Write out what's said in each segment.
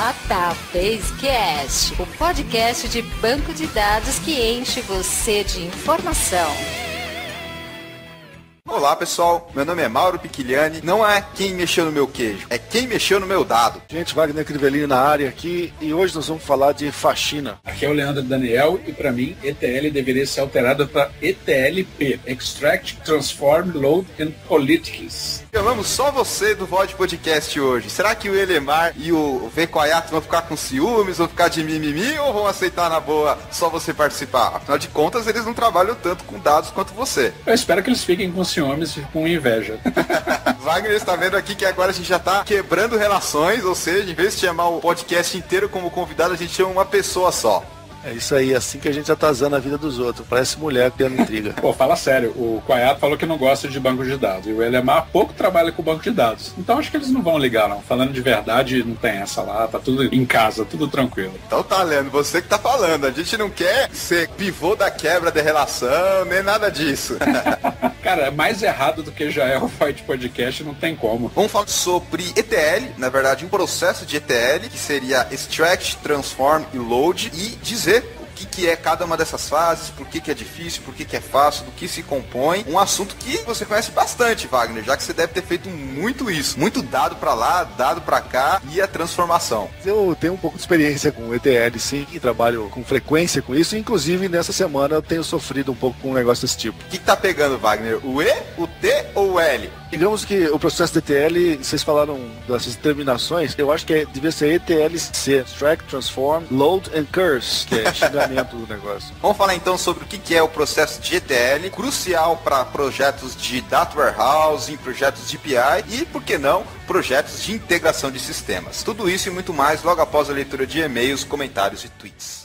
Databasecast, o podcast de banco de dados que enche você de informação. Olá pessoal, meu nome é Mauro Piquiliani, não é quem mexeu no meu queijo, é quem mexeu no meu dado. Gente, Wagner Crivellini na área aqui e hoje nós vamos falar de faxina. Aqui é o Leandro Daniel e para mim ETL deveria ser alterado para ETLP, Extract, Transform, Load and Politics. Chamamos só você do VOD Podcast hoje. Será que o Elemar e o Vecoiato vão ficar com ciúmes, vão ficar de mimimi ou vão aceitar na boa só você participar? Afinal de contas, eles não trabalham tanto com dados quanto você. Eu espero que eles fiquem com ciúmes e com inveja. Wagner está vendo aqui que agora a gente já está quebrando relações, ou seja, em vez de chamar o podcast inteiro como convidado, a gente chama uma pessoa só. É isso aí, assim que a gente atazana a vida dos outros. Parece mulher criando intriga. Pô, fala sério, o Coiato falou que não gosta de banco de dados. E o Elemar pouco trabalha com banco de dados. Então acho que eles não vão ligar, não. Falando de verdade, não tem essa lá, tá tudo em casa, tudo tranquilo. Então tá, Leandro, você que tá falando. A gente não quer ser pivô da quebra da relação, nem nada disso. Cara, mais errado do que já é o Fight Podcast, não tem como. Vamos falar sobre ETL, na verdade um processo de ETL, que seria Extract, Transform e Load, e dizer o que é cada uma dessas fases, por que é difícil, por que é fácil, do que se compõe. Um assunto que você conhece bastante, Wagner, já que você deve ter feito muito isso. Muito dado pra lá, dado pra cá e a transformação. Eu tenho um pouco de experiência com ETL, sim, e trabalho com frequência com isso. Inclusive, nessa semana eu tenho sofrido um pouco com um negócio desse tipo. O que tá pegando, Wagner? O E, o T ou o L? Digamos que o processo de ETL, vocês falaram dessas terminações, eu acho que devia ser ETLC, Extract, Transform, Load and Curse, que é xingamento do negócio. Vamos falar então sobre o que é o processo de ETL, crucial para projetos de Data Warehousing, projetos de BI e, por que não, projetos de integração de sistemas. Tudo isso e muito mais logo após a leitura de e-mails, comentários e tweets.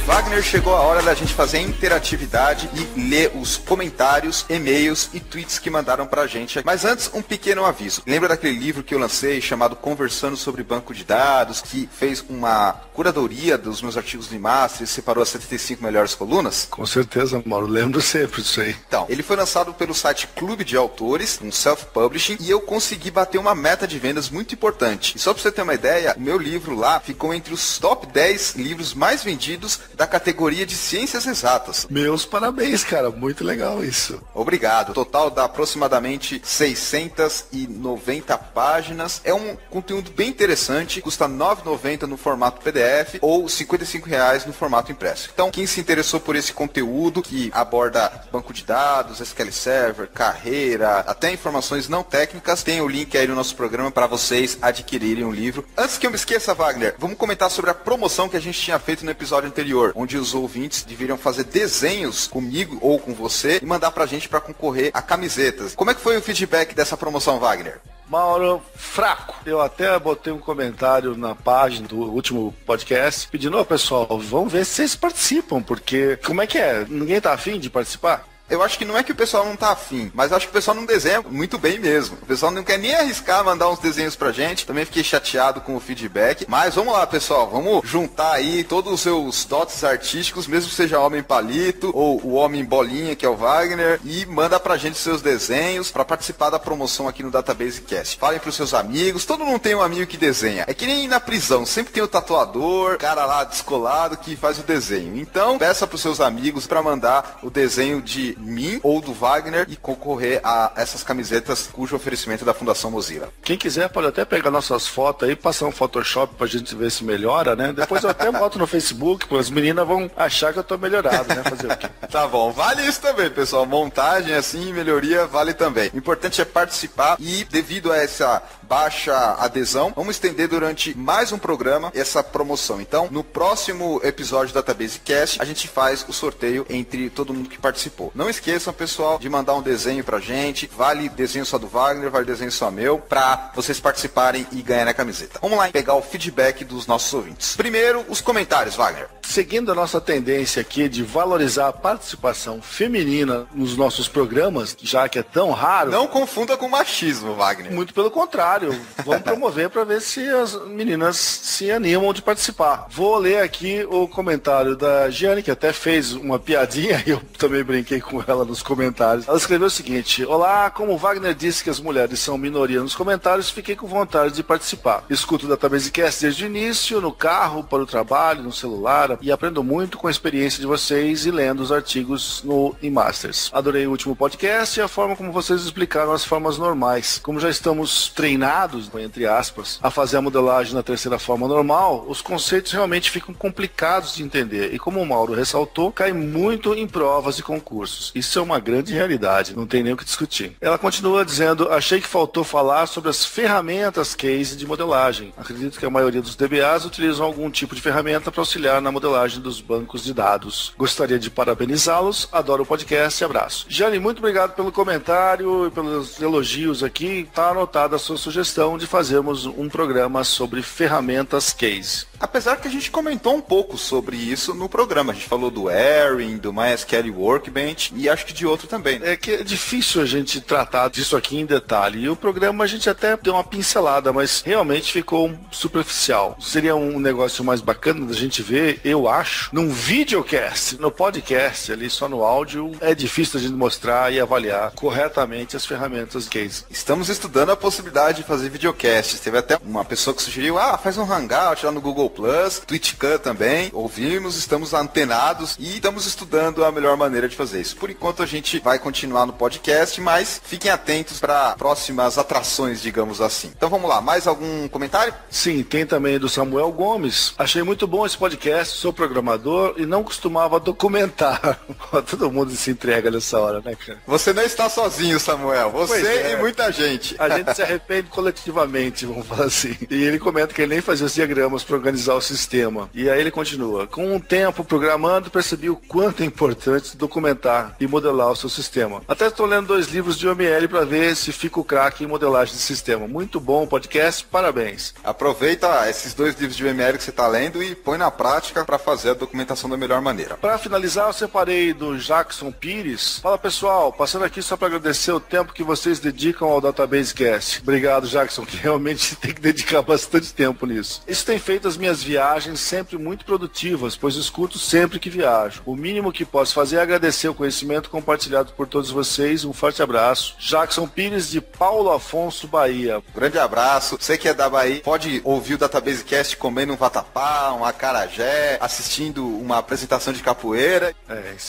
Wagner, chegou a hora da gente fazer a interatividade e ler os comentários, e-mails e tweets que mandaram pra gente. Mas antes, um pequeno aviso. Lembra daquele livro que eu lancei chamado Conversando sobre Banco de Dados, que fez uma curadoria dos meus artigos de master e separou as 75 melhores colunas? Com certeza, Mauro. Lembro sempre disso aí. Então, ele foi lançado pelo site Clube de Autores, um self-publishing, e eu consegui bater uma meta de vendas muito importante. E só pra você ter uma ideia, o meu livro lá ficou entre os top 10 livros mais vendidos da categoria de ciências exatas. Meus parabéns, cara. Muito legal isso. Obrigado. O total dá aproximadamente 690 páginas. É um conteúdo bem interessante. Custa R$ 9,90 no formato PDF ou R$ 55 no formato impresso. Então, quem se interessou por esse conteúdo que aborda banco de dados, SQL Server, carreira, até informações não técnicas, tem o link aí no nosso programa para vocês adquirirem o livro. Antes que eu me esqueça, Wagner, vamos comentar sobre a promoção que a gente tinha feito no episódio anterior, onde os ouvintes deveriam fazer desenhos comigo ou com você e mandar pra gente para concorrer a camisetas. Como é que foi o feedback dessa promoção, Wagner? Mauro, fraco. Eu até botei um comentário na página do último podcast pedindo, ô pessoal, vamos ver se vocês participam, porque como é que é? Ninguém tá afim de participar? Eu acho que não é que o pessoal não tá afim, mas acho que o pessoal não desenha muito bem mesmo. O pessoal não quer nem arriscar mandar uns desenhos pra gente. Também fiquei chateado com o feedback. Mas vamos lá, pessoal. Vamos juntar aí todos os seus dotes artísticos, mesmo que seja homem palito ou o homem bolinha, que é o Wagner, e manda pra gente seus desenhos pra participar da promoção aqui no Databasecast. Falem pros seus amigos. Todo mundo tem um amigo que desenha. É que nem na prisão. Sempre tem o tatuador, cara lá descolado que faz o desenho. Então, peça pros seus amigos pra mandar o desenho de mim ou do Wagner e concorrer a essas camisetas cujo oferecimento é da Fundação Mozilla. Quem quiser pode até pegar nossas fotos aí, passar um Photoshop pra gente ver se melhora, né? Depois eu até boto no Facebook, porque as meninas vão achar que eu tô melhorado, né? Fazer o quê? Tá bom, vale isso também, pessoal. Montagem assim, melhoria, vale também. O importante é participar e, devido a essa baixa adesão, vamos estender durante mais um programa essa promoção. Então, no próximo episódio do Databasecast, a gente faz o sorteio entre todo mundo que participou. Não esqueçam, pessoal, de mandar um desenho pra gente. Vale desenho só do Wagner, vale desenho só meu, pra vocês participarem e ganharem a camiseta. Vamos lá pegar o feedback dos nossos ouvintes. Primeiro, os comentários, Wagner. seguindo a nossa tendência aqui de valorizar a participação feminina nos nossos programas, já que é tão raro... Não confunda com machismo, Wagner. Muito pelo contrário. Vamos promover para ver se as meninas se animam de participar. Vou ler aqui o comentário da Giane, que até fez uma piadinha, e eu também brinquei com ela nos comentários. Ela escreveu o seguinte: olá, como o Wagner disse que as mulheres são minoria nos comentários, fiquei com vontade de participar. Escuto o DatabaseCast desde o início, no carro, para o trabalho, no celular, e aprendo muito com a experiência de vocês e lendo os artigos no eMasters. Adorei o último podcast e a forma como vocês explicaram as formas normais. Como já estamos treinados, entre aspas, a fazer a modelagem na terceira forma normal, os conceitos realmente ficam complicados de entender. E como o Mauro ressaltou, cai muito em provas e concursos. Isso é uma grande realidade, não tem nem o que discutir. Ela continua dizendo: achei que faltou falar sobre as ferramentas case de modelagem. Acredito que a maioria dos DBAs utilizam algum tipo de ferramenta para auxiliar na modelagem dos bancos de dados. Gostaria de parabenizá-los, adoro o podcast e abraço. Jane, muito obrigado pelo comentário e pelos elogios aqui. Está anotada a sua sugestão de fazermos um programa sobre ferramentas case. Apesar que a gente comentou um pouco sobre isso no programa. A gente falou do Erin, do MySQL Workbench e acho que de outro também. É que é difícil a gente tratar disso aqui em detalhe. E o programa a gente até deu uma pincelada, mas realmente ficou superficial. Seria um negócio mais bacana da gente ver, eu acho, num videocast. No podcast, ali só no áudio, é difícil a gente mostrar e avaliar corretamente as ferramentas case. Estamos estudando a possibilidade de fazer videocasts. Teve até uma pessoa que sugeriu, faz um Hangout lá no Google Plus, TwitchCam também. Ouvimos, estamos antenados e estamos estudando a melhor maneira de fazer isso. Por enquanto a gente vai continuar no podcast, mas fiquem atentos para próximas atrações, digamos assim. Então vamos lá, mais algum comentário? Sim, tem também do Samuel Gomes. Achei muito bom esse podcast, sou programador e não costumava documentar. Todo mundo se entrega nessa hora, né, cara? Você não está sozinho, Samuel. Você e muita gente. A gente se arrepende coletivamente, vamos falar assim. E ele comenta que ele nem fazia os diagramas para organizar o sistema. E aí ele continua: com um tempo programando, percebi o quanto é importante documentar e modelar o seu sistema. Até estou lendo 2 livros de OML para ver se fico craque em modelagem de sistema. Muito bom o podcast, parabéns. Aproveita esses 2 livros de OML que você está lendo e põe na prática para fazer a documentação da melhor maneira. Para finalizar, eu separei do Jackson Pires. Fala pessoal, passando aqui só para agradecer o tempo que vocês dedicam ao DatabaseCast. Obrigado, Jackson, que realmente tem que dedicar bastante tempo nisso. Isso tem feito as minhas viagens sempre muito produtivas, pois escuto sempre que viajo. O mínimo que posso fazer é agradecer o conhecimento compartilhado por todos vocês. Um forte abraço. Jackson Pires, de Paulo Afonso, Bahia. Grande abraço. Você que é da Bahia, pode ouvir o DatabaseCast comendo um vatapá, um acarajé, assistindo uma apresentação de capoeira.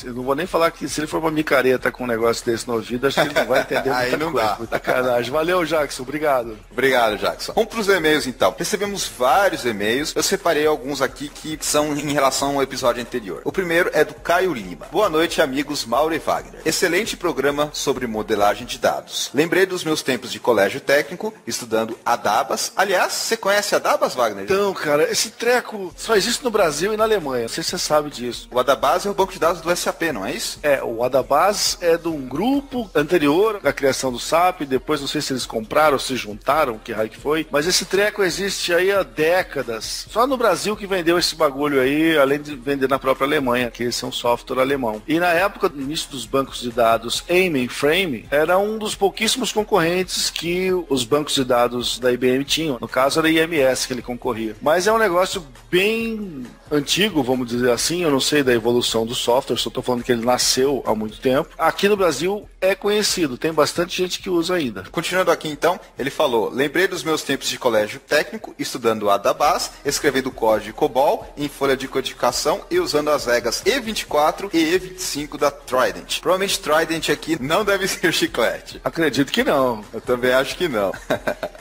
Eu não vou nem falar que se ele for uma micareta com um negócio desse no ouvido, acho que ele não vai entender muita não coisa. Dá. Muita sacanagem. Valeu, Jackson. Obrigado. Obrigado, Jackson. Vamos para os e-mails, então. Recebemos vários e-mails. Eu separei alguns aqui que são em relação ao episódio anterior. O primeiro é do Caio Lima. Boa noite, amigos Mauro e Wagner. Excelente programa sobre modelagem de dados. Lembrei dos meus tempos de colégio técnico, estudando ADABAS. Aliás, você conhece ADABAS, Wagner? Então, cara, esse treco só existe no Brasil e na Alemanha. Não sei se você sabe disso. O ADABAS é o banco de dados do SAP, não é isso? O ADABAS é de um grupo anterior à criação do SAP. Depois, não sei se eles compraram ou se juntaram, que raio que foi. Mas esse treco existe aí há décadas. Só no Brasil que vendeu esse bagulho aí, além de vender na própria Alemanha, que esse é um software alemão. E na época do início dos bancos de dados em mainframe, era um dos pouquíssimos concorrentes que os bancos de dados da IBM tinham. No caso era IMS que ele concorria. Mas é um negócio bem antigo, vamos dizer assim. Eu não sei da evolução do software, só estou falando que ele nasceu há muito tempo. Aqui no Brasil é conhecido, tem bastante gente que usa ainda. Continuando aqui então, ele falou: lembrei dos meus tempos de colégio técnico, estudando ADABAS, escrevendo código COBOL em folha de codificação e usando as regras E24 e E25 da Trident. Provavelmente Trident aqui não deve ser chiclete. Acredito que não. Eu também acho que não.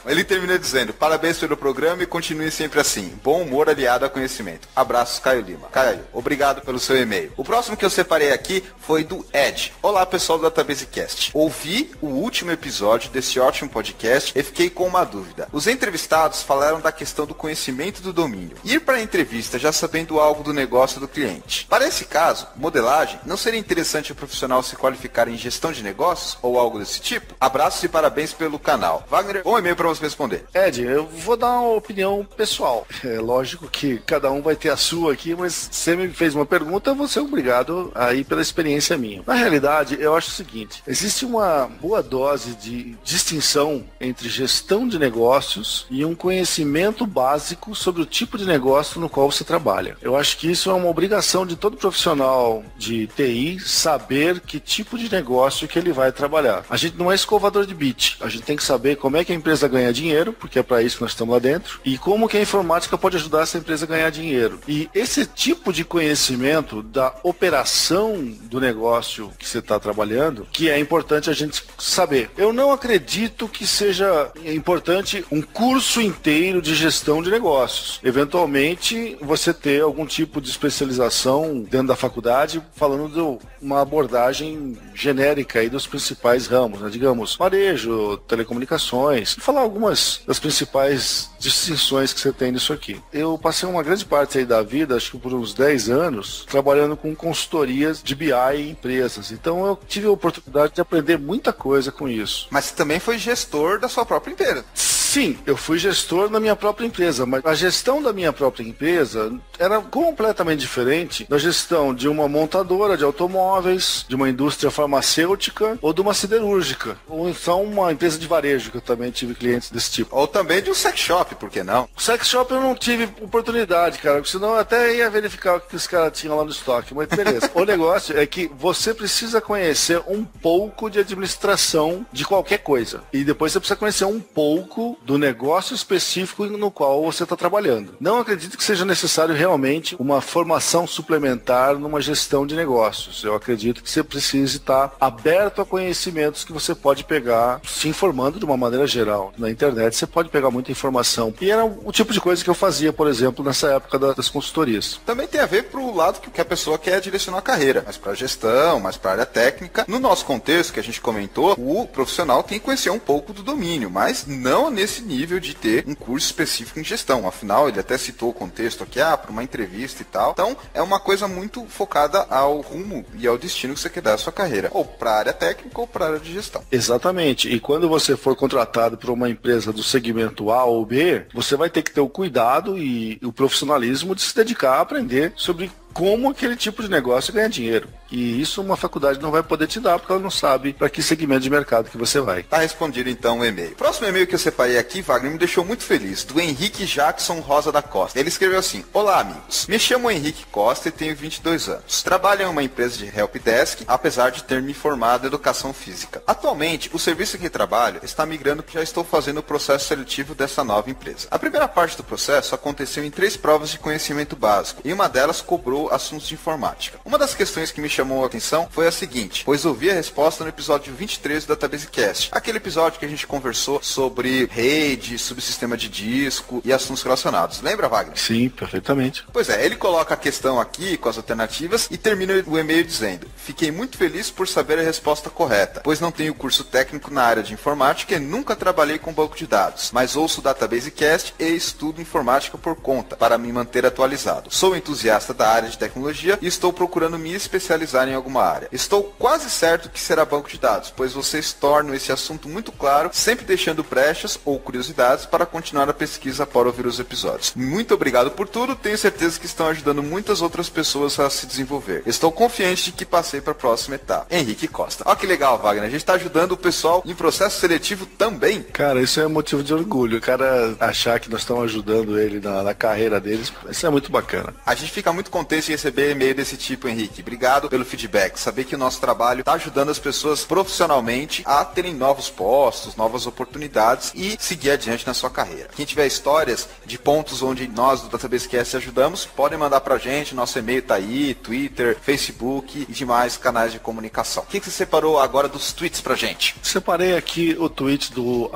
Ele termina dizendo: parabéns pelo programa e continue sempre assim. Bom humor aliado a conhecimento. Abraços, Caio Lima. Caio, obrigado pelo seu e-mail. O próximo que eu separei aqui foi do Ed. Olá, pessoal do DatabaseCast. Ouvi o último episódio desse ótimo podcast e fiquei com uma dúvida. Os entrevistados falaram da questão do conhecimento do domínio. Ir para a entrevista já sabendo algo do negócio do cliente. Para esse caso, modelagem, não seria interessante o profissional se qualificar em gestão de negócios ou algo desse tipo? Abraços e parabéns pelo canal. Wagner, bom e-mail para você responder. Ed, eu vou dar uma opinião pessoal. É lógico que cada um vai ter a sua aqui, mas você me fez uma pergunta, eu vou ser obrigado a ir pela experiência minha. Na realidade, eu acho o seguinte, existe uma boa dose de distinção entre gestão de negócios e um conhecimento básico sobre o tipo de negócio no qual você trabalha. Eu acho que isso é uma obrigação de todo profissional de TI saber que tipo de negócio que ele vai trabalhar. A gente não é escovador de bit, a gente tem que saber como é que a empresa ganha dinheiro, porque é para isso que nós estamos lá dentro, e como que a informática pode ajudar essa empresa a ganhar dinheiro. E esse tipo de conhecimento da operação do negócio que você está trabalhando, que é importante a gente saber. Eu não acredito que seja importante um curso inteiro de gestão de negócios. Eventualmente, você ter algum tipo de especialização dentro da faculdade, falando de uma abordagem genérica aí dos principais ramos, né? Digamos, varejo, telecomunicações, e falar algumas das principais distinções que você tem nisso aqui. Eu passei uma grande parte aí da vida, acho que por uns 10 anos, trabalhando com consultorias de BI em empresas. Então eu tive a oportunidade de aprender muita coisa com isso. Mas você também foi gestor da sua própria empresa. Sim, eu fui gestor da minha própria empresa, mas a gestão da minha própria empresa era completamente diferente da gestão de uma montadora de automóveis, de uma indústria farmacêutica ou de uma siderúrgica, ou então uma empresa de varejo, que eu também tive clientes desse tipo. Ou também de um sex shop, por que não? O sex shop eu não tive oportunidade, cara, porque senão eu até ia verificar o que os caras tinham lá no estoque, mas beleza. O negócio é que você precisa conhecer um pouco de administração de qualquer coisa, e depois você precisa conhecer um pouco do negócio específico no qual você está trabalhando. Não acredito que seja necessário realmente uma formação suplementar numa gestão de negócios. Eu acredito que você precise estar aberto a conhecimentos que você pode pegar se informando de uma maneira geral. Na internet você pode pegar muita informação. E era o tipo de coisa que eu fazia, por exemplo, nessa época das consultorias. Também tem a ver pro lado que a pessoa quer direcionar a carreira, mais para gestão, mais para área técnica. No nosso contexto que a gente comentou, o profissional tem que conhecer um pouco do domínio, mas não nesse nível de ter um curso específico em gestão. Afinal, ele até citou o contexto aqui, para uma entrevista e tal. Então, é uma coisa muito focada ao rumo e ao destino que você quer dar a sua carreira, ou para a área técnica ou para a área de gestão. Exatamente. E quando você for contratado por uma empresa do segmento A ou B, você vai ter que ter o cuidado e o profissionalismo de se dedicar a aprender sobre como aquele tipo de negócio ganha dinheiro. E isso uma faculdade não vai poder te dar, porque ela não sabe para que segmento de mercado que você vai. Tá respondido então o e-mail. Próximo e-mail que eu separei aqui, Wagner, me deixou muito feliz, do Henrique Jackson Rosa da Costa. Ele escreveu assim: olá amigos, me chamo Henrique Costa e tenho 22 anos. Trabalho em uma empresa de helpdesk, apesar de ter me formado em educação física. Atualmente, o serviço que trabalho está migrando, porque já estou fazendo o processo seletivo dessa nova empresa. A primeira parte do processo aconteceu em 3 provas de conhecimento básico, e uma delas cobrou assuntos de informática. Uma das questões que me chamou a atenção foi a seguinte, pois ouvi a resposta no episódio 23 do Databasecast, aquele episódio que a gente conversou sobre rede, subsistema de disco e assuntos relacionados. Lembra, Wagner? Sim, perfeitamente. Pois é, ele coloca a questão aqui com as alternativas e termina o e-mail dizendo: fiquei muito feliz por saber a resposta correta, pois não tenho curso técnico na área de informática e nunca trabalhei com banco de dados, mas ouço o Databasecast e estudo informática por conta, para me manter atualizado. Sou entusiasta da área de tecnologia e estou procurando me especializar em alguma área. Estou quase certo que será banco de dados, pois vocês tornam esse assunto muito claro, sempre deixando brechas ou curiosidades para continuar a pesquisa para ouvir os episódios. Muito obrigado por tudo, tenho certeza que estão ajudando muitas outras pessoas a se desenvolver. Estou confiante de que passei para a próxima etapa. Henrique Costa. Olha que legal, Wagner, a gente está ajudando o pessoal em processo seletivo também. Cara, isso é motivo de orgulho. O cara achar que nós estamos ajudando ele na carreira deles, isso é muito bacana. A gente fica muito contente em receber e-mail desse tipo, Henrique. Obrigado pelo feedback. Saber que o nosso trabalho está ajudando as pessoas profissionalmente a terem novos postos, novas oportunidades e seguir adiante na sua carreira. Quem tiver histórias de pontos onde nós do Databasecast ajudamos, podem mandar pra gente. Nosso e-mail tá aí, Twitter, Facebook e demais canais de comunicação. O que você separou agora dos tweets pra gente? Separei aqui o tweet do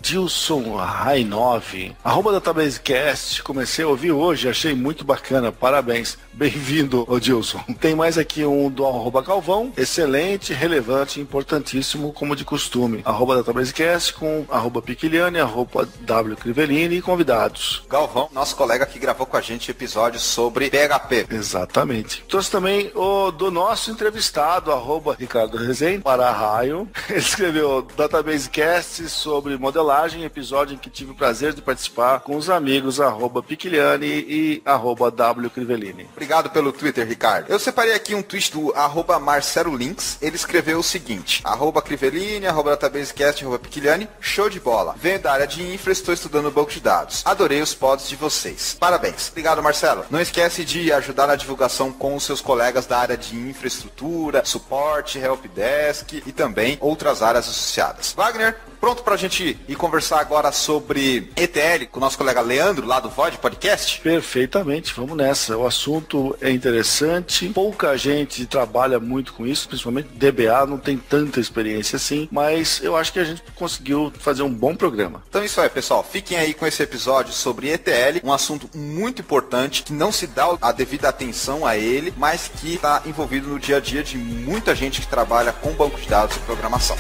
@DilsonRai9, @Databasecast. Comecei a ouvir hoje, achei muito bacana. Parabéns. Bem-vindo, Odilson. Tem mais aqui um do @Calvão, excelente, relevante, importantíssimo, como de costume. @DatabaseCast com @Piquiliani, @WCrivellini e convidados. Galvão, nosso colega que gravou com a gente episódios sobre PHP. Exatamente. Trouxe também o do nosso entrevistado, @Ricardo Rezende, para raio. Ele escreveu DatabaseCast sobre modelagem, episódio em que tive o prazer de participar com os amigos @Piquiliani e @WCrivellini. Obrigado pelo Twitter, Ricardo. Eu separei aqui um tweet do @MarceloLinks. Ele escreveu o seguinte: @Crivellini, @DatabaseCast, @Piquiliani, show de bola. Venho da área de infra, estou estudando banco de dados. Adorei os pods de vocês. Parabéns. Obrigado, Marcelo. Não esquece de ajudar na divulgação com os seus colegas da área de infraestrutura, suporte, helpdesk e também outras áreas associadas. Wagner, pronto pra gente ir conversar agora sobre ETL com o nosso colega Leandro, lá do Void Podcast? Perfeitamente, vamos nessa. O assunto é interessante, pouca gente trabalha muito com isso, principalmente DBA não tem tanta experiência assim, mas eu acho que a gente conseguiu fazer um bom programa. Então isso aí, pessoal, fiquem aí com esse episódio sobre ETL, um assunto muito importante, que não se dá a devida atenção a ele, mas que está envolvido no dia a dia de muita gente que trabalha com banco de dados e programação.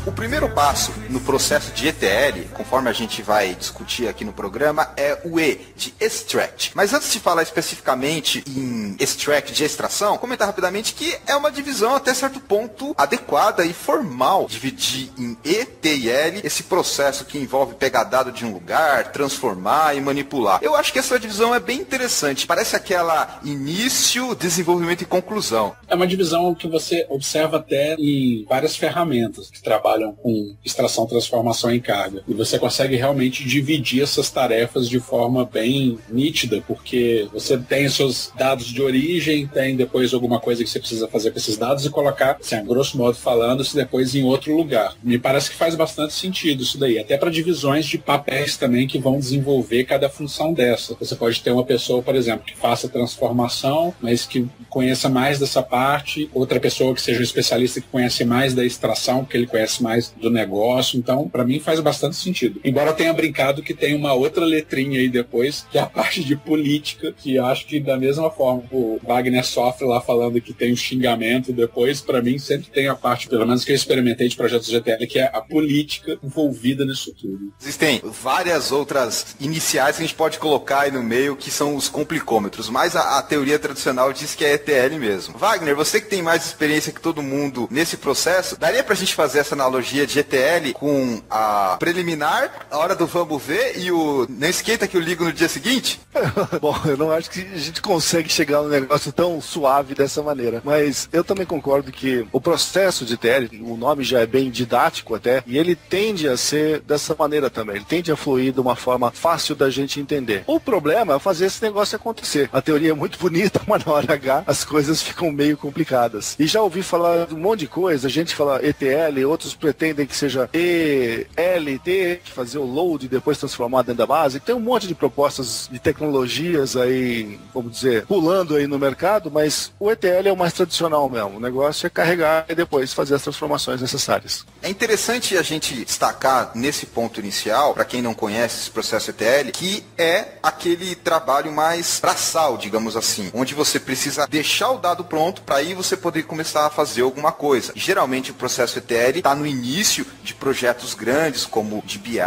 O primeiro passo no processo de ETL, conforme a gente vai discutir aqui no programa, é o E, de extract. Mas antes de falar especificamente em extract de extração, comentar rapidamente que é uma divisão até certo ponto adequada e formal. Dividir em E, T e L esse processo que envolve pegar dado de um lugar, transformar e manipular. Eu acho que essa divisão é bem interessante. Parece aquela início, desenvolvimento e conclusão. É uma divisão que você observa até em várias ferramentas que trabalham com extração, transformação em carga. E você consegue realmente dividir essas tarefas de forma bem nítida, porque você tem os seus dados de origem, tem depois alguma coisa que você precisa fazer com esses dados e colocar, assim, a grosso modo falando, isso depois em outro lugar. Me parece que faz bastante sentido isso daí, até para divisões de papéis também que vão desenvolver cada função dessa. Você pode ter uma pessoa, por exemplo, que faça transformação, mas que conheça mais dessa parte, outra pessoa que seja um especialista que conhece mais da extração, porque ele conhece mais do negócio. Então, para mim faz bastante sentido. Embora eu tenha brincado que tem uma outra letrinha aí depois, que é a parte de política, que acho que da mesma forma o Wagner sofre lá falando que tem um xingamento depois, para mim sempre tem a parte, pelo menos que eu experimentei de projetos de ETL, que é a política envolvida nisso tudo. Existem várias outras iniciais que a gente pode colocar aí no meio, que são os complicômetros, mas a teoria tradicional diz que é ETL mesmo. Wagner, você que tem mais experiência que todo mundo nesse processo, daria pra gente fazer essa analogia de ETL com a preliminar, a hora do vamos ver e o não esquenta que eu ligo no dia seguinte? Bom, eu não acho que a gente consegue chegar num negócio tão suave dessa maneira, mas eu também concordo que o processo de ETL, o nome já é bem didático até, e ele tende a ser dessa maneira também, ele tende a fluir de uma forma fácil da gente entender. O problema é fazer esse negócio acontecer. A teoria é muito bonita, mas na hora H as coisas ficam meio complicadas. E já ouvi falar de um monte de coisa, a gente fala ETL, outros pretendem que seja ELT, fazer o load e depois transformar dentro da base. Tem um monte de propostas de tecnologias aí, vamos dizer, pulando aí no mercado, mas o ETL é o mais tradicional mesmo. O negócio é carregar e depois fazer as transformações necessárias. É interessante a gente destacar nesse ponto inicial, para quem não conhece esse processo ETL, que é aquele trabalho mais braçal, digamos assim, onde você precisa deixar o dado pronto para aí você poder começar a fazer alguma coisa. E, geralmente o processo ETL está no início de projetos grandes como de BI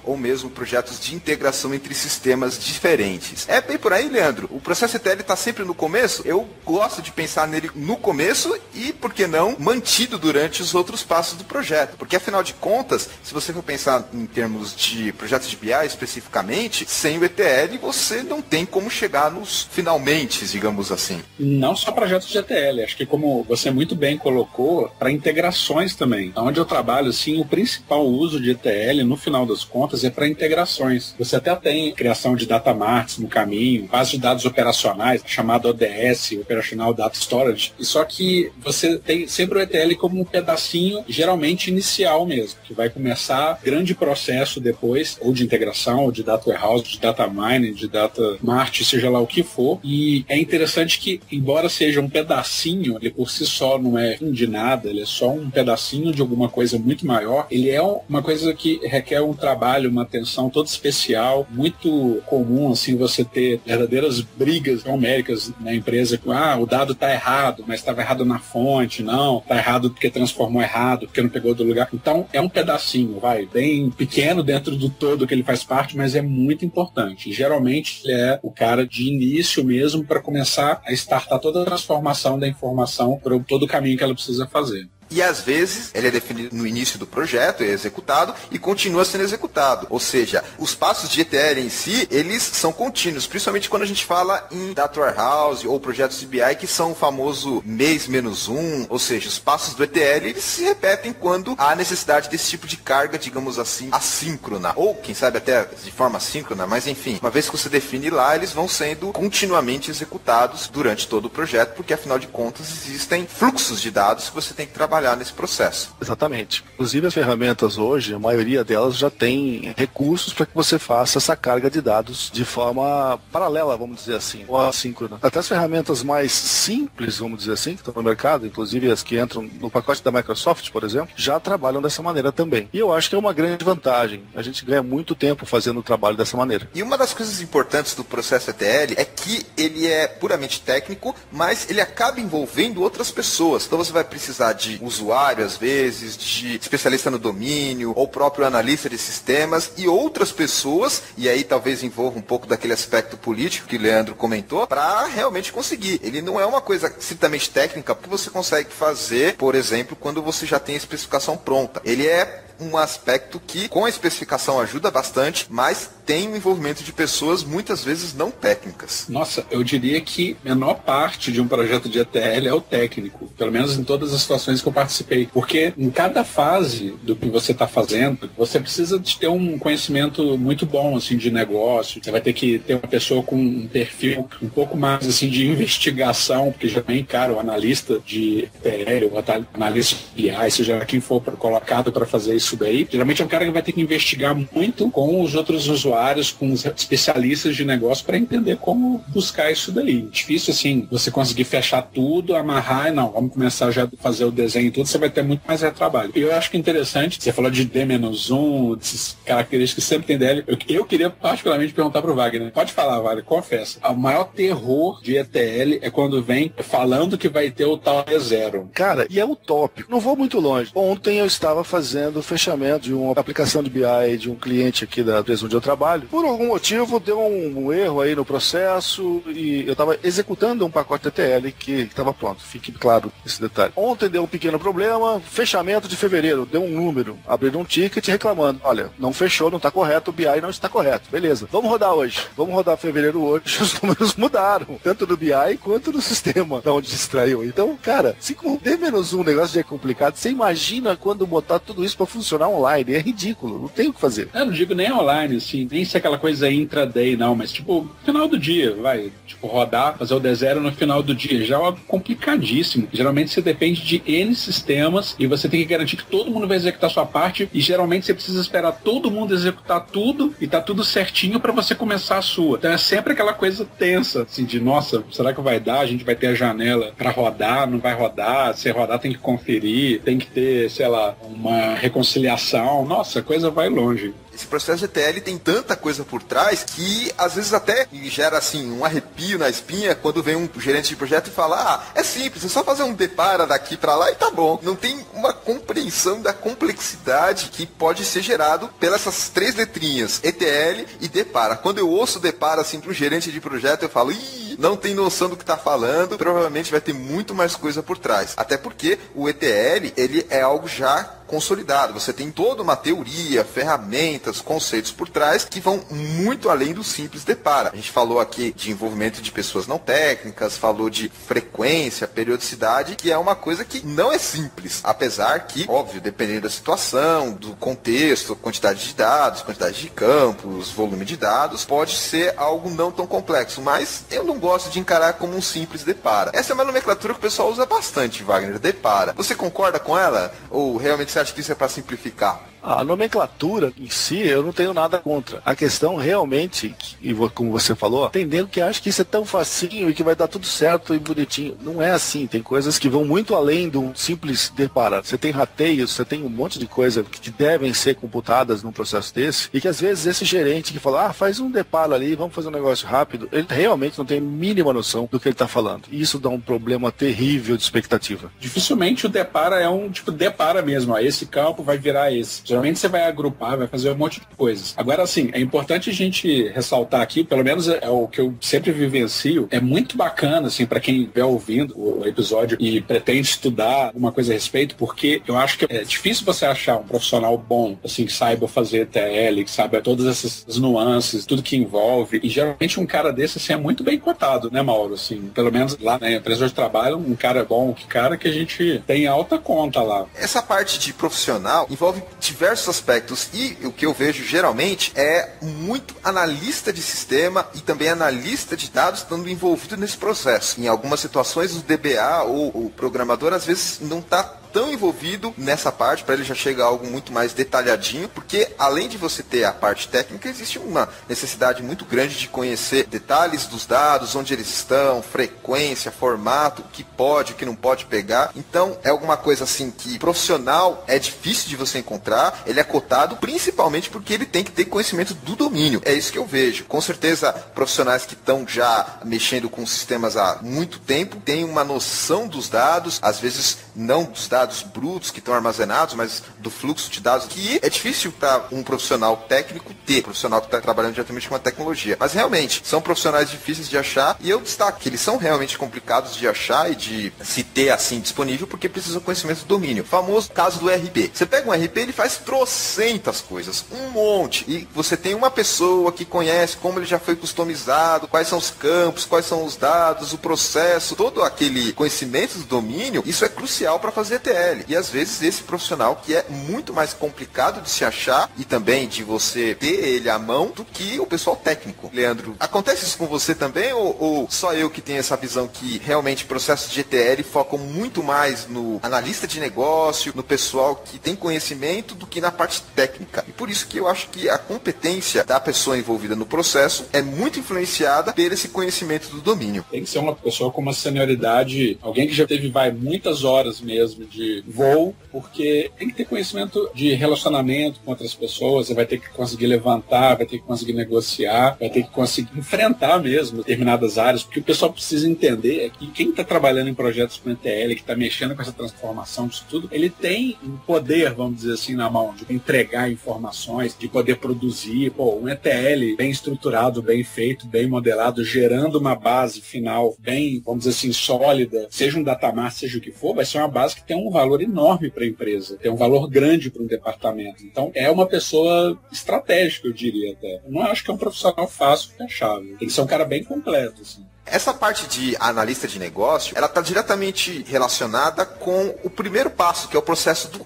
ou mesmo projetos de integração entre sistemas diferentes. É bem por aí, Leandro? O processo ETL está sempre no começo? Eu gosto de pensar nele no começo e, por que não, mantido durante os outros passos do projeto. Porque, afinal de contas, se você for pensar em termos de projetos de BI especificamente, sem o ETL você não tem como chegar nos finalmente, digamos assim. Não só projetos de ETL, acho que como você muito bem colocou, para integrações também. Onde eu trabalho trabalho, assim, o principal uso de ETL, no final das contas, é para integrações. Você até tem criação de data marts no caminho, base de dados operacionais, chamada ODS, Operational Data Storage, e só que você tem sempre o ETL como um pedacinho, geralmente inicial mesmo, que vai começar grande processo depois, ou de integração, ou de data warehouse, de data mining, de data mart, seja lá o que for. E é interessante que, embora seja um pedacinho, ele por si só não é fim de nada, ele é só um pedacinho de alguma coisa muito maior, ele é uma coisa que requer um trabalho, uma atenção toda especial, muito comum, assim, você ter verdadeiras brigas numéricas na empresa, com, o dado está errado, mas estava errado na fonte, não, está errado porque transformou errado, porque não pegou do lugar. Então, é um pedacinho, bem pequeno dentro do todo que ele faz parte, mas é muito importante. Geralmente, ele é o cara de início mesmo para começar a startar toda a transformação da informação para todo o caminho que ela precisa fazer. E às vezes ele é definido no início do projeto, é executado e continua sendo executado. Ou seja, os passos de ETL em si, eles são contínuos, principalmente quando a gente fala em Data Warehouse ou projetos de BI, que são o famoso mês-1, ou seja, os passos do ETL, eles se repetem quando há necessidade desse tipo de carga, digamos assim, assíncrona, ou quem sabe até de forma síncrona, mas enfim, uma vez que você define lá, eles vão sendo continuamente executados durante todo o projeto, porque afinal de contas existem fluxos de dados que você tem que trabalhar nesse processo. Exatamente. Inclusive as ferramentas hoje, a maioria delas já tem recursos para que você faça essa carga de dados de forma paralela, vamos dizer assim, ou assíncrona. Até as ferramentas mais simples, vamos dizer assim, que estão no mercado, inclusive as que entram no pacote da Microsoft, por exemplo, já trabalham dessa maneira também. E eu acho que é uma grande vantagem. A gente ganha muito tempo fazendo o trabalho dessa maneira. E uma das coisas importantes do processo ETL é que ele é puramente técnico, mas ele acaba envolvendo outras pessoas. Então você vai precisar de usuário, às vezes, de especialista no domínio, ou próprio analista de sistemas, e outras pessoas, e aí talvez envolva um pouco daquele aspecto político que o Leandro comentou, para realmente conseguir. Ele não é uma coisa estritamente técnica, que você consegue fazer, por exemplo, quando você já tem a especificação pronta. Ele é um aspecto que, com a especificação, ajuda bastante, mas tem o envolvimento de pessoas, muitas vezes, não técnicas. Nossa, eu diria que a menor parte de um projeto de ETL é o técnico, pelo menos em todas as situações que eu participei, porque em cada fase do que você está fazendo, você precisa de ter um conhecimento muito bom, assim, de negócio, você vai ter que ter uma pessoa com um perfil um pouco mais, assim, de investigação, porque geralmente, cara, o analista de ETL, o analista de BI, seja quem for colocado para fazer isso daí, geralmente é um cara que vai ter que investigar muito com os outros usuários, com os especialistas de negócio para entender como buscar isso daí. Difícil, assim, você conseguir fechar tudo, amarrar, não, vamos começar já a fazer o desenho e tudo, você vai ter muito mais trabalho. E eu acho que é interessante, você falou de D-1, dessas características que sempre tem DL, eu queria particularmente perguntar pro Wagner, pode falar, Wagner, confessa, o maior terror de ETL é quando vem falando que vai ter o tal D0. Cara, e é utópico, não vou muito longe. Ontem eu estava fazendo fechamento de uma aplicação de BI de um cliente aqui da empresa onde eu trabalho. Por algum motivo, deu um erro aí no processo e eu estava executando um pacote ETL que estava pronto. Fique claro esse detalhe. Ontem deu um pequeno problema, fechamento de fevereiro, deu um número, abriram um ticket reclamando. Olha, não fechou, não está correto, o BI não está correto. Beleza, vamos rodar hoje. Vamos rodar fevereiro hoje. Os números mudaram, tanto no BI quanto no sistema da onde distraiu. Então, cara, se com D-1 o negócio já é complicado, você imagina quando botar tudo isso para funcionar online. É ridículo, não tem o que fazer. Eu não digo nem online, assim, nem se aquela coisa intraday, não, mas tipo, final do dia, vai, tipo, rodar, fazer o D0 no final do dia, já é algo complicadíssimo. Geralmente você depende de N sistemas e você tem que garantir que todo mundo vai executar a sua parte e geralmente você precisa esperar todo mundo executar tudo e tá tudo certinho para você começar a sua. Então é sempre aquela coisa tensa, assim, de nossa, será que vai dar? A gente vai ter a janela para rodar, não vai rodar? Se rodar tem que conferir, tem que ter, sei lá, uma reconciliação. Nossa, a coisa vai longe. Esse processo de ETL tem tanta coisa por trás que às vezes até gera assim um arrepio na espinha quando vem um gerente de projeto e fala, é simples, é só fazer um depara daqui para lá e tá bom. Não tem uma compreensão da complexidade que pode ser gerado pelas essas três letrinhas, ETL e depara. Quando eu ouço depara assim para um gerente de projeto, eu falo, não tem noção do que tá falando, provavelmente vai ter muito mais coisa por trás. Até porque o ETL, ele é algo já consolidado. Você tem toda uma teoria, ferramentas, conceitos por trás que vão muito além do simples depara. A gente falou aqui de envolvimento de pessoas não técnicas, falou de frequência, periodicidade, que é uma coisa que não é simples. Apesar que, óbvio, dependendo da situação, do contexto, quantidade de dados, quantidade de campos, volume de dados, pode ser algo não tão complexo. Mas eu não gosto de encarar como um simples depara. Essa é uma nomenclatura que o pessoal usa bastante, Wagner, depara. Você concorda com ela? Ou realmente você acha que isso é para simplificar? A nomenclatura em si, eu não tenho nada contra. A questão realmente, e como você falou, tem nego que acha que isso é tão facinho e que vai dar tudo certo e bonitinho. Não é assim. Tem coisas que vão muito além de um simples depara. Você tem rateios, você tem um monte de coisa que devem ser computadas num processo desse, e que às vezes esse gerente que fala, faz um depara ali, vamos fazer um negócio rápido, ele realmente não tem a mínima noção do que ele está falando. E isso dá um problema terrível de expectativa. Dificilmente o depara é um tipo depara mesmo. Esse campo vai virar esse. Geralmente você vai agrupar, vai fazer um monte de coisas. Agora, assim, é importante a gente ressaltar aqui, pelo menos é o que eu sempre vivencio, é muito bacana, assim, para quem estiver ouvindo o episódio e pretende estudar alguma coisa a respeito, porque eu acho que é difícil você achar um profissional bom, assim, que saiba fazer TL, que saiba todas essas nuances, tudo que envolve, e geralmente um cara desse, assim, é muito bem cotado, né, Mauro? Assim, pelo menos lá na empresa onde trabalho, um cara bom, cara que a gente tem alta conta lá. Essa parte de profissional envolve diversos aspectos, e o que eu vejo geralmente é muito analista de sistema e também analista de dados estando envolvido nesse processo. Em algumas situações o DBA ou o programador às vezes não está tão envolvido nessa parte, para ele já chega a algo muito mais detalhadinho, porque além de você ter a parte técnica, existe uma necessidade muito grande de conhecer detalhes dos dados, onde eles estão, frequência, formato, o que pode, o que não pode pegar. Então é alguma coisa assim que profissional é difícil de você encontrar, ele é cotado principalmente porque ele tem que ter conhecimento do domínio. É isso que eu vejo. Com certeza profissionais que estão já mexendo com sistemas há muito tempo têm uma noção dos dados, às vezes não dos dados brutos que estão armazenados, mas do fluxo de dados, que é difícil para um profissional técnico ter, profissional que está trabalhando diretamente com a tecnologia. Mas realmente, são profissionais difíceis de achar, e eu destaco que eles são realmente complicados de achar e de se ter assim disponível, porque precisa conhecimento do domínio. O famoso caso do RP. Você pega um RP, ele faz trocentas coisas, um monte, e você tem uma pessoa que conhece como ele já foi customizado, quais são os campos, quais são os dados, o processo, todo aquele conhecimento do domínio, isso é crucial para fazer TL. E às vezes esse profissional que é muito mais complicado de se achar e também de você ter ele à mão do que o pessoal técnico. Leandro, acontece isso com você também ou só eu que tenho essa visão que realmente processos de ETL focam muito mais no analista de negócio, no pessoal que tem conhecimento do que na parte técnica? E por isso que eu acho que a competência da pessoa envolvida no processo é muito influenciada por esse conhecimento do domínio. Tem que ser uma pessoa com uma senioridade, alguém que já teve, muitas horas mesmo de voo, porque tem que ter conhecimento de relacionamento com outras pessoas, você vai ter que conseguir levantar, vai ter que conseguir negociar, vai ter que conseguir enfrentar mesmo determinadas áreas, porque o pessoal precisa entender é que quem está trabalhando em projetos com ETL, que está mexendo com essa transformação disso tudo, ele tem um poder, vamos dizer assim, na mão, de entregar informações, de poder produzir, um ETL bem estruturado, bem feito, bem modelado, gerando uma base final bem, vamos dizer assim, sólida, seja um datamar, seja o que for, vai ser uma base que tem um valor enorme para a empresa, tem um valor grande para um departamento. Então, é uma pessoa estratégica, eu diria até. Eu não acho que é um profissional fácil de achar. Tem que ser um cara bem completo, assim. Essa parte de analista de negócio, ela está diretamente relacionada com o primeiro passo, que é o processo do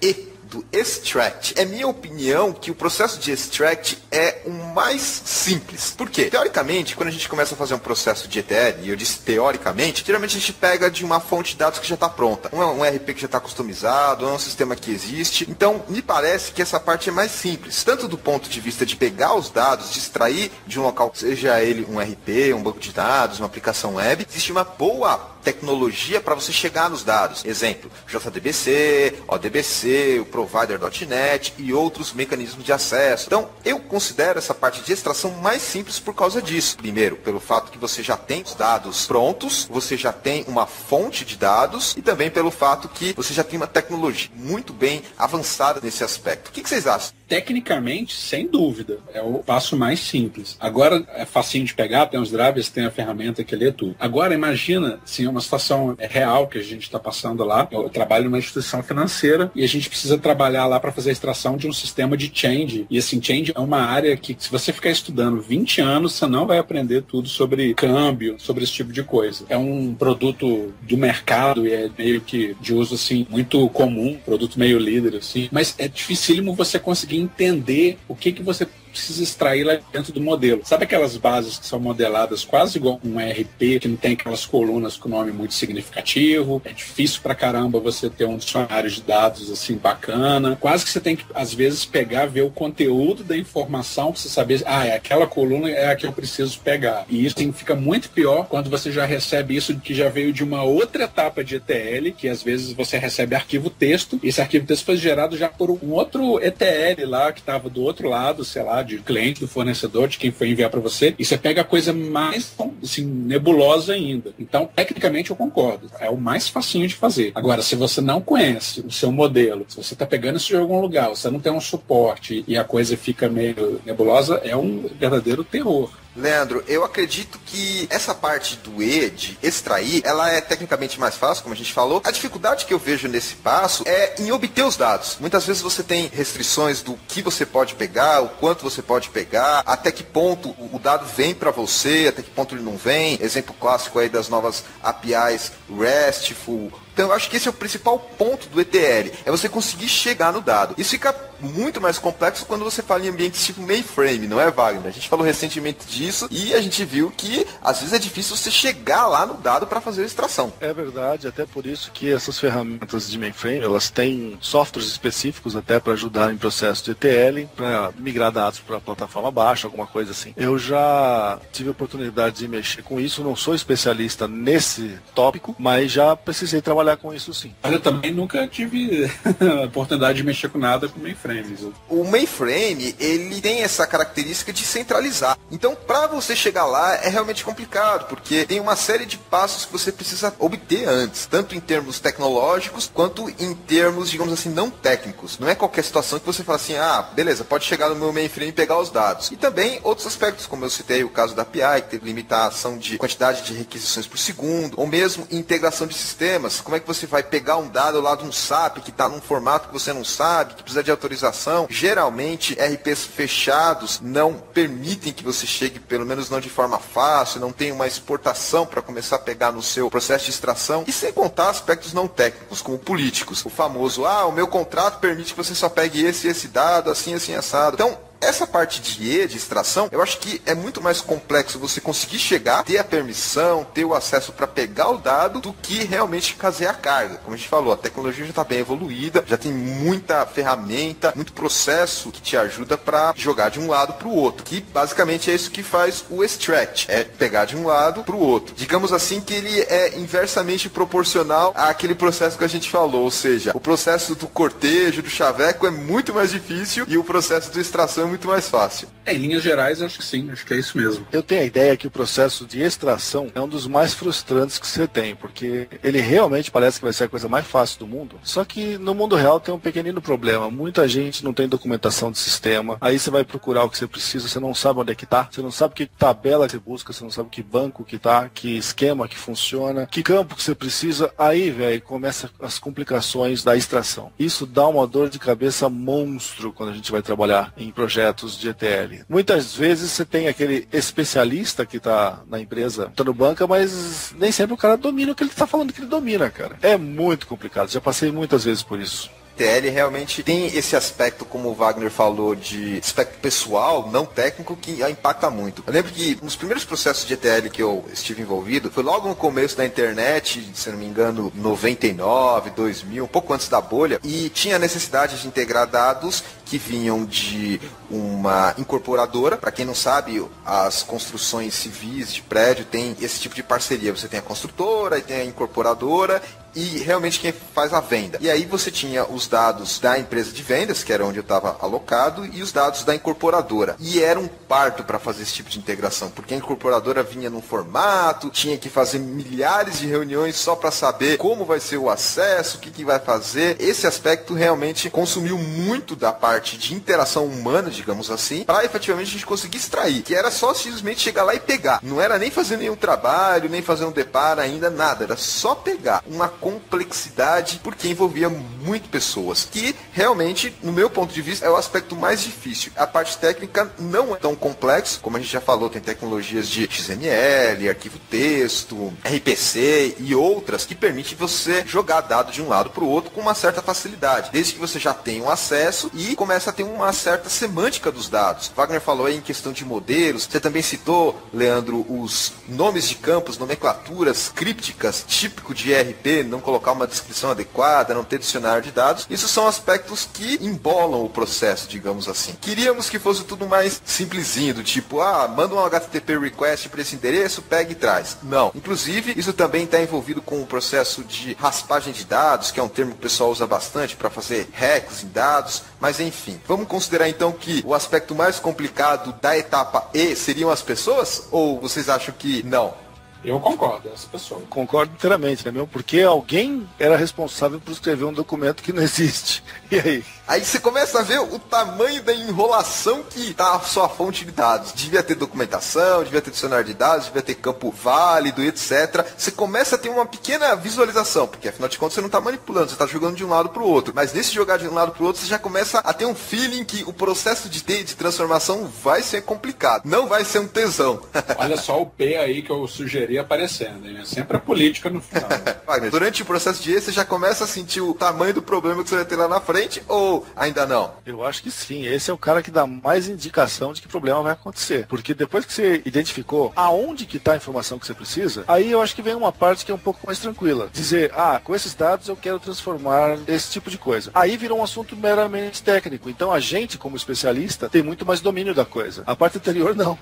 extract. É minha opinião que o processo de extract é o mais simples. Por quê? Teoricamente, quando a gente começa a fazer um processo de ETL, e eu disse teoricamente, geralmente a gente pega de uma fonte de dados que já está pronta. Um RP que já está customizado, é um sistema que existe. Então, me parece que essa parte é mais simples. Tanto do ponto de vista de pegar os dados, de extrair de um local, seja ele um RP, um banco de dados, uma aplicação web, existe uma boa tecnologia para você chegar nos dados. Exemplo, JDBC, ODBC, o Provider.net e outros mecanismos de acesso. Então, eu considero essa parte de extração mais simples por causa disso. Primeiro, pelo fato que você já tem os dados prontos, você já tem uma fonte de dados e também pelo fato que você já tem uma tecnologia muito bem avançada nesse aspecto. O que vocês acham? Tecnicamente, sem dúvida, é o passo mais simples. Agora é facinho de pegar, tem os drivers, tem a ferramenta que lê tudo. Agora imagina, assim, uma situação real que a gente está passando lá. Eu trabalho numa instituição financeira e a gente precisa trabalhar lá para fazer a extração de um sistema de change. E assim, change é uma área que, se você ficar estudando 20 anos, você não vai aprender tudo sobre câmbio, sobre esse tipo de coisa. É um produto do mercado e é meio que de uso assim muito comum, produto meio líder assim, mas é dificílimo você conseguir entender o que você precisa extrair lá dentro do modelo. Sabe aquelas bases que são modeladas quase igual um ERP, que não tem aquelas colunas com nome muito significativo? É difícil pra caramba você ter um dicionário de dados assim bacana. Quase que você tem que, às vezes, pegar, ver o conteúdo da informação pra você saber, aquela coluna é a que eu preciso pegar. E isso fica muito pior quando você já recebe isso que já veio de uma outra etapa de ETL, que às vezes você recebe arquivo texto, e esse arquivo texto foi gerado já por um outro ETL lá, que estava do outro lado, sei lá, de cliente, do fornecedor, de quem foi enviar para você, e você pega a coisa mais assim, nebulosa ainda. Então, tecnicamente, eu concordo. É o mais facinho de fazer. Agora, se você não conhece o seu modelo, se você está pegando isso de algum lugar, você não tem um suporte e a coisa fica meio nebulosa, é um verdadeiro terror. Leandro, eu acredito que essa parte do E, de extrair, ela é tecnicamente mais fácil, como a gente falou. A dificuldade que eu vejo nesse passo é em obter os dados. Muitas vezes você tem restrições do que você pode pegar, o quanto você pode pegar, até que ponto o dado vem para você, até que ponto ele não vem. Exemplo clássico aí das novas APIs RESTful. Então eu acho que esse é o principal ponto do ETL, é você conseguir chegar no dado. Isso fica muito mais complexo quando você fala em ambientes tipo mainframe, não é, Wagner? A gente falou recentemente disso e a gente viu que às vezes é difícil você chegar lá no dado para fazer a extração. É verdade, até por isso que essas ferramentas de mainframe, elas têm softwares específicos até para ajudar em processo de ETL, para migrar dados para a plataforma baixa, alguma coisa assim. Eu já tive a oportunidade de mexer com isso, não sou especialista nesse tópico, mas já precisei trabalhar com isso sim. Eu também nunca tive a oportunidade de mexer com nada com mainframes. O mainframe, ele tem essa característica de centralizar. Então, para você chegar lá é realmente complicado, porque tem uma série de passos que você precisa obter antes, tanto em termos tecnológicos, quanto em termos, digamos assim, não técnicos. Não é qualquer situação que você fala assim, beleza, pode chegar no meu mainframe e pegar os dados. E também outros aspectos, como eu citei o caso da API, que teve limitação de quantidade de requisições por segundo, ou mesmo integração de sistemas. Como é que você vai pegar um dado lá de um SAP que está num formato que você não sabe, que precisa de autorização? Geralmente, RPs fechados não permitem que você chegue, pelo menos não de forma fácil, não tem uma exportação para começar a pegar no seu processo de extração. E sem contar aspectos não técnicos, como políticos. O famoso, o meu contrato permite que você só pegue esse e esse dado, assim, assim, assado. Então, essa parte de extração, eu acho que é muito mais complexo você conseguir chegar, ter a permissão, ter o acesso para pegar o dado, do que realmente fazer a carga. Como a gente falou, a tecnologia já está bem evoluída, já tem muita ferramenta, muito processo que te ajuda para jogar de um lado para o outro. Que basicamente é isso que faz o extract, é pegar de um lado para o outro. Digamos assim que ele é inversamente proporcional àquele processo que a gente falou, ou seja, o processo do cortejo, do chaveco é muito mais difícil e o processo de extração é muito mais fácil. Em linhas gerais, acho que sim, acho que é isso mesmo. Eu tenho a ideia que o processo de extração é um dos mais frustrantes que você tem, porque ele realmente parece que vai ser a coisa mais fácil do mundo, só que no mundo real tem um pequenino problema. Muita gente não tem documentação de sistema, aí você vai procurar o que você precisa, você não sabe onde é que tá, você não sabe que tabela que você busca, você não sabe que banco que tá, que esquema que funciona, que campo que você precisa, aí, velho, começa as complicações da extração. Isso dá uma dor de cabeça monstro quando a gente vai trabalhar em projetos de ETL. Muitas vezes você tem aquele especialista que está na empresa, está no banco, mas nem sempre o cara domina o que ele está falando que ele domina, cara. É muito complicado, já passei muitas vezes por isso. ETL realmente tem esse aspecto, como o Wagner falou, de aspecto pessoal, não técnico, que a impacta muito. Eu lembro que nos primeiros processos de ETL que eu estive envolvido, foi logo no começo da internet, se não me engano, 99, 2000, um pouco antes da bolha, e tinha a necessidade de integrar dados que vinham de uma incorporadora. Para quem não sabe, as construções civis de prédio tem esse tipo de parceria. Você tem a construtora e tem a incorporadora, e realmente quem faz a venda. E aí você tinha os dados da empresa de vendas, que era onde eu estava alocado, e os dados da incorporadora. E era um parto para fazer esse tipo de integração, porque a incorporadora vinha num formato, tinha que fazer milhares de reuniões só para saber como vai ser o acesso, o que vai fazer. Esse aspecto realmente consumiu muito da parte de interação humana, digamos assim, para efetivamente a gente conseguir extrair, que era só simplesmente chegar lá e pegar. Não era nem fazer nenhum trabalho, nem fazer um deparo ainda, nada. Era só pegar. Uma complexidade, porque envolvia muito pessoas, que realmente, no meu ponto de vista, é o aspecto mais difícil. A parte técnica não é tão complexa, como a gente já falou, tem tecnologias de XML, arquivo texto, RPC e outras que permitem você jogar dados de um lado para o outro com uma certa facilidade, desde que você já tenha um acesso e começa a ter uma certa semântica dos dados. Wagner falou aí em questão de modelos, você também citou, Leandro, os nomes de campos, nomenclaturas crípticas, típico de ERP, não colocar uma descrição adequada, não ter dicionário de dados. Isso são aspectos que embolam o processo, digamos assim. Queríamos que fosse tudo mais simplesinho, do tipo, manda um HTTP request para esse endereço, pega e traz. Não. Inclusive, isso também está envolvido com o processo de raspagem de dados, que é um termo que o pessoal usa bastante para fazer hacks em dados, mas enfim. Vamos considerar então que o aspecto mais complicado da etapa E seriam as pessoas? Ou vocês acham que não? Eu concordo, essa pessoa. Concordo inteiramente, né, meu? Porque alguém era responsável por escrever um documento que não existe. E aí? Aí você começa a ver o tamanho da enrolação que tá a sua fonte de dados. Devia ter documentação, devia ter dicionário de dados, devia ter campo válido, etc. Você começa a ter uma pequena visualização, porque afinal de contas você não está manipulando, você está jogando de um lado para o outro. Mas nesse jogar de um lado para o outro, você já começa a ter um feeling que o processo de transformação vai ser complicado. Não vai ser um tesão. Olha só o P aí que eu sugeri aparecendo, hein? É sempre a política no final. Wagner, durante o processo de E, você já começa a sentir o tamanho do problema que você vai ter lá na frente, ou ainda não? Eu acho que sim. Esse é o cara que dá mais indicação de que o problema vai acontecer. Porque depois que você identificou aonde que está a informação que você precisa, aí eu acho que vem uma parte que é um pouco mais tranquila. Dizer, com esses dados eu quero transformar esse tipo de coisa. Aí virou um assunto meramente técnico. Então a gente, como especialista, tem muito mais domínio da coisa. A parte anterior, não.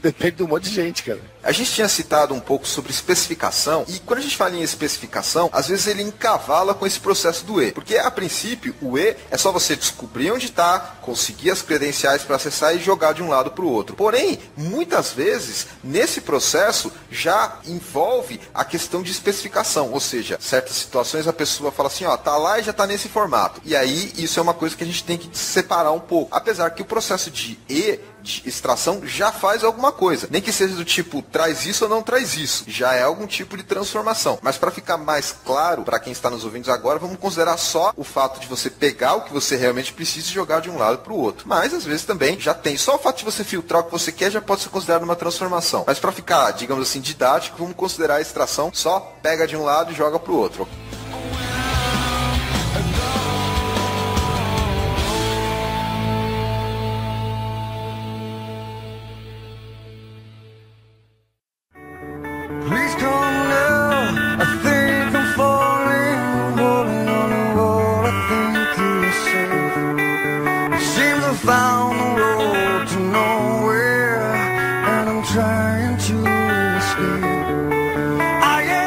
Depende de um monte de gente, cara. A gente tinha citado um pouco sobre especificação, e quando a gente fala em especificação, às vezes ele encavala com esse processo do E. Porque, a princípio, o E é só você descobrir onde está, conseguir as credenciais para acessar e jogar de um lado para o outro. Porém, muitas vezes, nesse processo, já envolve a questão de especificação. Ou seja, certas situações a pessoa fala assim, tá lá e já está nesse formato. E aí, isso é uma coisa que a gente tem que separar um pouco. Apesar que o processo de E, de extração, já faz alguma coisa. Nem que seja do tipo, traz isso ou não traz isso. Já é algum tipo de transformação. Mas para ficar mais claro, para quem está nos ouvindo agora, vamos considerar só o fato de você pegar o que você realmente precisa e jogar de um lado para o outro. Mas, às vezes, também já tem. Só o fato de você filtrar o que você quer já pode ser considerado uma transformação. Mas para ficar, digamos assim, didático, vamos considerar a extração só pega de um lado e joga para o outro. Please come now, I think I'm falling, holding on to what I think is safe. It seems I found the road to nowhere, and I'm trying to escape.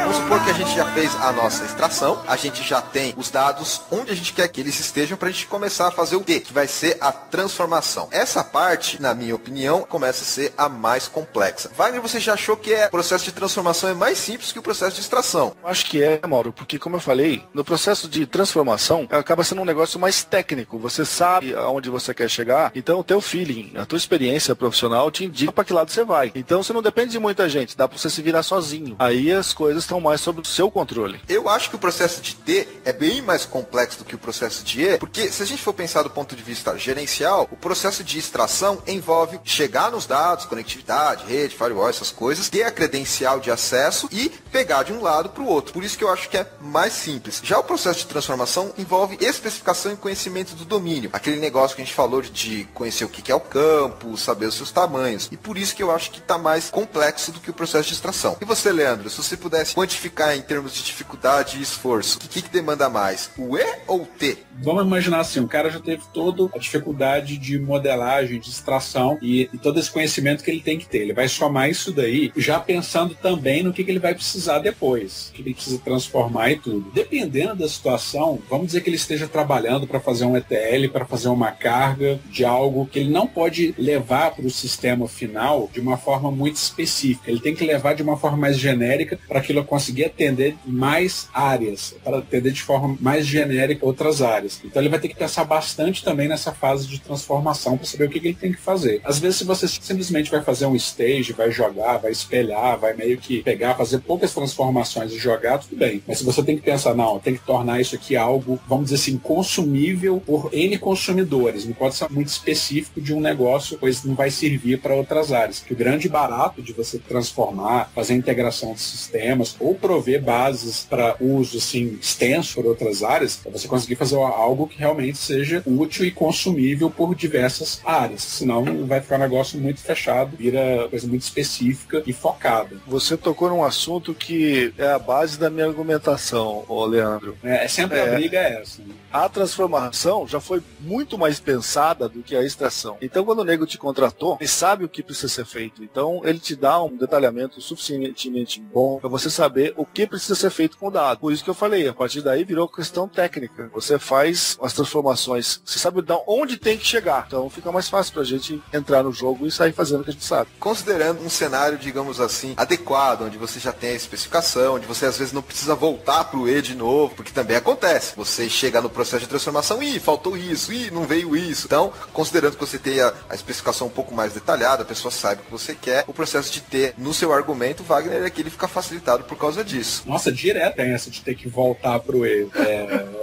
Vamos supor que a gente já fez a nossa extração, a gente já tem os dados onde a gente quer que eles estejam para a gente começar a fazer o D, que vai ser a transformação. Essa parte, na minha opinião, começa a ser a mais complexa. Wagner, você já achou que o processo de transformação é mais simples que o processo de extração? Eu acho que Mauro, porque como eu falei, no processo de transformação, acaba sendo um negócio mais técnico. Você sabe aonde você quer chegar, então o teu feeling, a tua experiência profissional te indica para que lado você vai. Então você não depende de muita gente, dá para você se virar sozinho. Aí as coisas estão mais sob o seu controle. Eu acho que o processo de D é bem mais complexo do que o processo de E, porque se a gente for pensar do ponto de vista gerencial, o processo de extração envolve chegar nos dados, conectividade, rede, firewall, essas coisas, ter a credencial de acesso e pegar de um lado para o outro. Por isso que eu acho que é mais simples. Já o processo de transformação envolve especificação e conhecimento do domínio. Aquele negócio que a gente falou de conhecer o que é o campo, saber os seus tamanhos. E por isso que eu acho que está mais complexo do que o processo de extração. E você, Leandro, se você pudesse quantificar em termos de dificuldade e esforço, o que demanda mais? O E ou o T? Vamos imaginar assim, o cara já teve toda a dificuldade de modelagem, de extração e todo esse conhecimento que ele tem que ter. Ele vai somar isso daí, já pensando também no que ele vai precisar depois, que ele precisa transformar e tudo. Dependendo da situação, vamos dizer que ele esteja trabalhando para fazer um ETL, para fazer uma carga de algo que ele não pode levar para o sistema final de uma forma muito específica. Ele tem que levar de uma forma mais genérica para aquilo conseguir atender mais áreas, para atender de forma mais genérica outras áreas. Então ele vai ter que pensar bastante também nessa fase de transformação para saber o que ele tem que fazer. Às vezes, se você simplesmente vai fazer um stage, vai jogar, vai espelhar, vai meio que pegar, fazer poucas transformações e jogar, tudo bem. Mas se você tem que pensar, não, tem que tornar isso aqui algo, vamos dizer assim, consumível por N consumidores. Não pode ser muito específico de um negócio, pois não vai servir para outras áreas. Que o grande barato de você transformar, fazer a integração de sistemas ou prover bases para uso assim, extenso por outras áreas, é você conseguir fazer algo que realmente seja útil e consumível por diversas áreas. Senão vai ficar um negócio muito fechado, vira coisa muito específica e focada. Você tocou num assunto que é a base da minha argumentação, Leandro. Sempre a briga é essa. Né? A transformação já foi muito mais pensada do que a extração. Então, quando o nego te contratou, ele sabe o que precisa ser feito. Então, ele te dá um detalhamento suficientemente bom para você saber o que precisa ser feito com o dado. Por isso que eu falei, a partir daí virou questão técnica. Você faz as transformações, você sabe onde tem que chegar. Então, fica mais fácil pra gente entrar no jogo e sair fazendo o que a gente sabe. Considerando um cenário, digamos assim, adequado, onde você já tem a especificação, onde você às vezes não precisa voltar pro E de novo, porque também acontece. Você chega no processo de transformação, faltou isso, não veio isso. Então, considerando que você tenha a especificação um pouco mais detalhada, a pessoa sabe o que você quer, o processo de ter no seu argumento, o Wagner, é que ele fica facilitado por causa disso. Nossa, direto tem essa de ter que voltar pro E.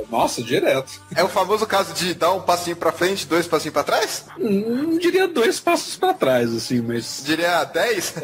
Nossa, direto. É o famoso caso de dar um passinho pra frente, 2 passinhos pra trás? Não diria 2 passos pra trás, assim, mas... Diria 10?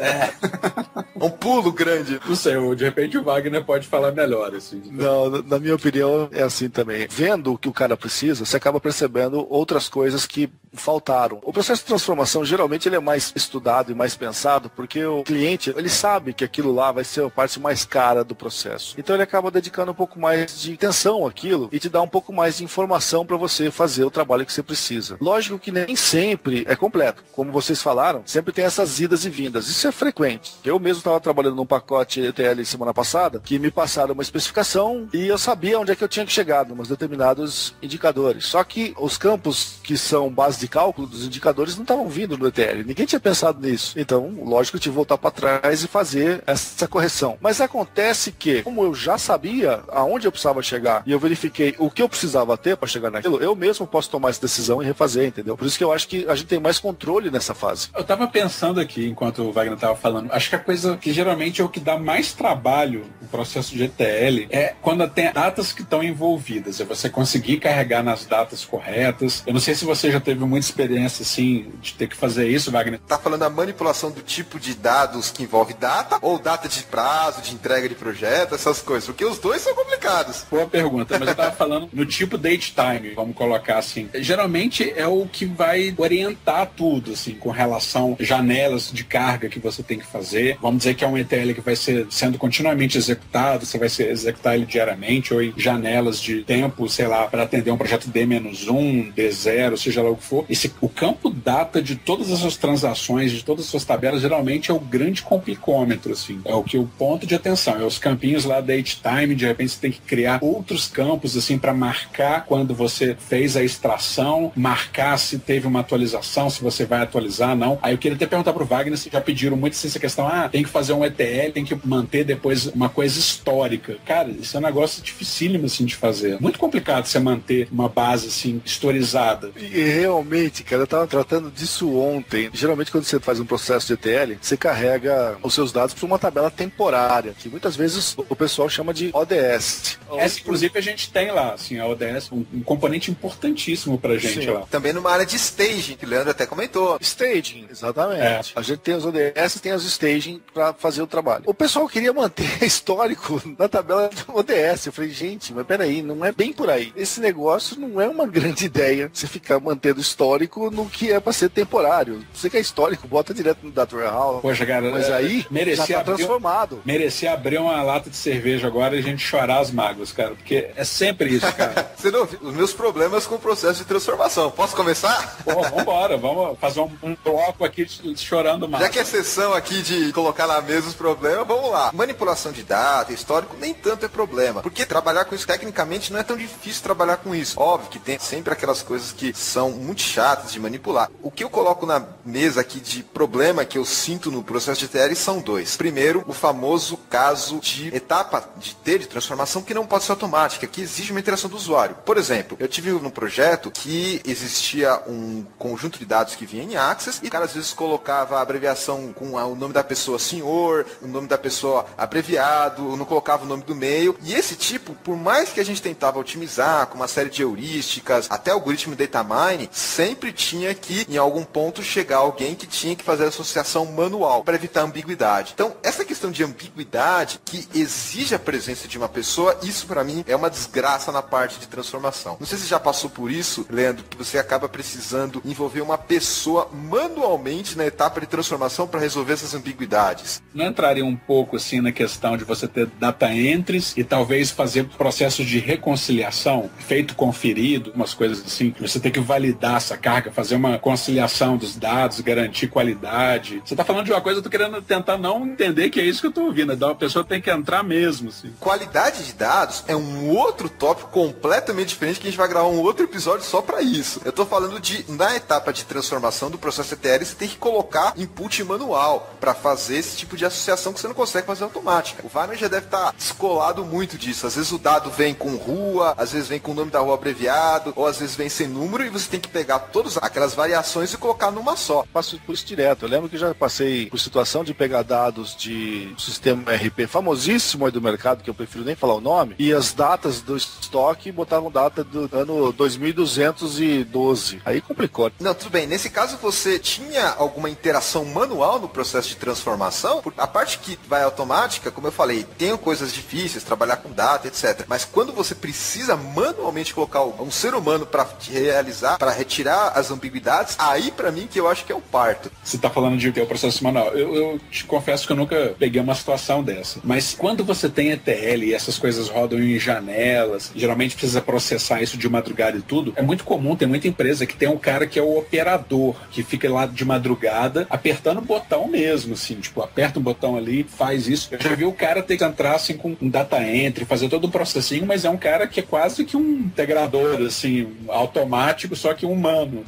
Um pulo grande. Não sei, de repente o Wagner pode falar melhor, assim. Não, na minha opinião é assim também. Vendo o que o cara precisa, você acaba percebendo outras coisas que faltaram. O processo de transformação, geralmente, ele é mais estudado e mais pensado, porque o cliente, ele sabe que aquilo lá vai ser a parte mais cara do processo. Então ele acaba dedicando um pouco mais de atenção àquilo e te dá um pouco mais de informação para você fazer o trabalho que você precisa. Lógico que nem sempre é completo. Como vocês falaram, sempre tem essas idas e vindas. Isso é frequente. Eu mesmo estava trabalhando num pacote ETL semana passada, que me passaram uma especificação e eu sabia onde é que eu tinha que chegar, em determinados indicadores. Só que os campos que são base de cálculo dos indicadores não estavam vindo no ETL. Ninguém tinha pensado nisso. Então, lógico, eu tive que voltar para trás e fazer essa correção. Mas acontece que, como eu já sabia aonde eu precisava chegar e eu verifiquei o que eu precisava ter para chegar naquilo, eu mesmo posso tomar essa decisão e refazer, entendeu? Por isso que eu acho que a gente tem mais controle nessa fase. Eu tava pensando aqui, enquanto o Wagner tava falando, acho que a coisa que geralmente é o que dá mais trabalho no processo de ETL é quando tem datas que estão envolvidas. É você conseguir carregar nas datas corretas. Eu não sei se você já teve muita experiência, assim, de ter que fazer isso, Wagner. Tá falando da manipulação do tipo de dados que envolve data ou data de prazo, de entrega de projeto, essas coisas? Porque os dois são complicados. Boa pergunta, mas eu tava falando no tipo date time, vamos colocar assim. Geralmente é o que vai orientar tudo, assim, com relação a janelas de carga que você tem que fazer. Vamos dizer que é um ETL que vai ser sendo continuamente executado, você vai executar ele diariamente ou em janelas de tempo, sei lá, para atender um projeto D-1, D0, seja lá o que for. O campo data de todas as suas transações, de todas as suas tabelas, geralmente é o grande complicômetro, assim. É o ponto de atenção. É os campinhos lá date time, de repente você tem que criar outros campos, assim, para marcar quando você fez a extração, marcar se teve uma atualização, se você vai atualizar, não. Aí eu queria até perguntar pro Wagner se já pediram muito essa questão, tem que fazer um ETL, tem que manter depois uma coisa histórica. Cara, isso é um negócio dificílimo, assim, de fazer. Muito complicado você manter uma base, assim, historizada. E realmente, cara, eu tava tratando disso ontem. Geralmente, quando você faz um processo de ETL, você carrega os seus dados para uma tabela temporária, que muitas vezes o pessoal chama de ODS. Essa, inclusive, a gente tem lá, assim, a ODS, um componente importantíssimo pra gente. Sim. Lá. Também numa área de staging, que o Leandro até comentou. Staging, exatamente. A gente tem os ODS e tem os staging para fazer o trabalho. O pessoal queria manter histórico na tabela do ODS. Eu falei, gente, mas peraí, não é bem por aí. Esse negócio não é uma grande ideia você ficar mantendo histórico no que é para ser temporário. Você que é histórico, bota direto no Data Warehouse. Poxa, cara, mas aí já tá transformado. Merecia abrir uma lata de cerveja agora e a gente chorar as mágoas, cara, porque é sempre isso, cara. Você não viu os meus problemas com o processo de transformação. Posso começar? Pô, vambora, vamos fazer um bloco aqui chorando mágoas. Já que é sessão aqui de colocar na mesa os problemas, vamos lá. Manipulação de data, histórico, nem tanto é problema. Porque trabalhar com isso tecnicamente não é tão difícil trabalhar com isso. Óbvio que tem sempre aquelas coisas que são muito chatas de manipular. O que eu coloco na mesa aqui de problema que eu sinto no processo de ETL são dois. Primeiro, o famoso caso de etapa de transformação que não pode ser automática, que exige uma interação do usuário. Por exemplo, eu tive um projeto que existia um conjunto de dados que vinha em Access e o cara às vezes colocava a abreviação com o nome da pessoa senhor, o nome da pessoa abreviado, não colocava o nome do e-mail. E esse tipo, por mais que a gente tentava otimizar com uma série de heurísticas, até algoritmo data mine, sempre tinha que, em algum ponto, chegar alguém que tinha que fazer a associação manual para evitar ambiguidade. Então, essa questão de ambiguidade que exige a presença de uma pessoa, isso para mim é uma desgraça na parte de transformação. Não sei se você já passou por isso, Leandro, que você acaba precisando envolver uma pessoa manualmente na etapa de transformação para resolver essas ambiguidades. Não entraria um pouco assim na questão de você ter data entries e talvez fazer processos de reconciliação, feito conferido, umas coisas assim, que você tem que validar essa carga, fazer uma conciliação dos dados, garantir qualidade. Você está falando de uma coisa, eu tô querendo tentar não entender que é isso que eu tô ouvindo, a pessoa tem que entrar mesmo. Assim. Qualidade de dados é um outro tópico completamente diferente que a gente vai gravar um outro episódio só para isso. Eu tô falando de, na etapa de transformação do processo ETL, você tem que colocar input manual para fazer esse tipo de associação que você não consegue fazer automática. O Wagner já deve estar descolado muito disso. Às vezes o dado vem com rua, às vezes vem com o nome da rua abreviado, ou às vezes vem sem número, e você tem que pegar todas aquelas variações e colocar numa só. Passo por isso direto. Eu lembro que já passei por situação de pegar dados de sistema RP famosíssimo aí do mercado, que eu prefiro nem falar o nome, e as datas do estoque botavam data do ano 2212. Aí complicou. Não, tudo bem. Nesse caso, você tinha alguma interação manual no processo de transformação? A parte que vai automática, como eu falei, tem coisas difíceis, trabalhar com data, etc. Mas quando você precisa manualmente colocar um ser humano para realizar, para retirar as ambiguidades, aí para mim que eu acho que é o parto. Você está falando de ter o processo manual. Eu te confesso que eu nunca peguei uma situação dessa. Mas quando você tem ETL e essas coisas rodam em janelas, geralmente precisa processar isso de madrugada e tudo, é muito comum, tem muita empresa que tem um cara que é o operador, que fica lá de madrugada apertando o botão mesmo, assim, tipo, aperta o botão ali, faz isso. Eu já vi o cara ter que entrar assim com um data entry, fazer todo o processinho, mas é um cara que é quase que um integrador, assim, automático, só que humano.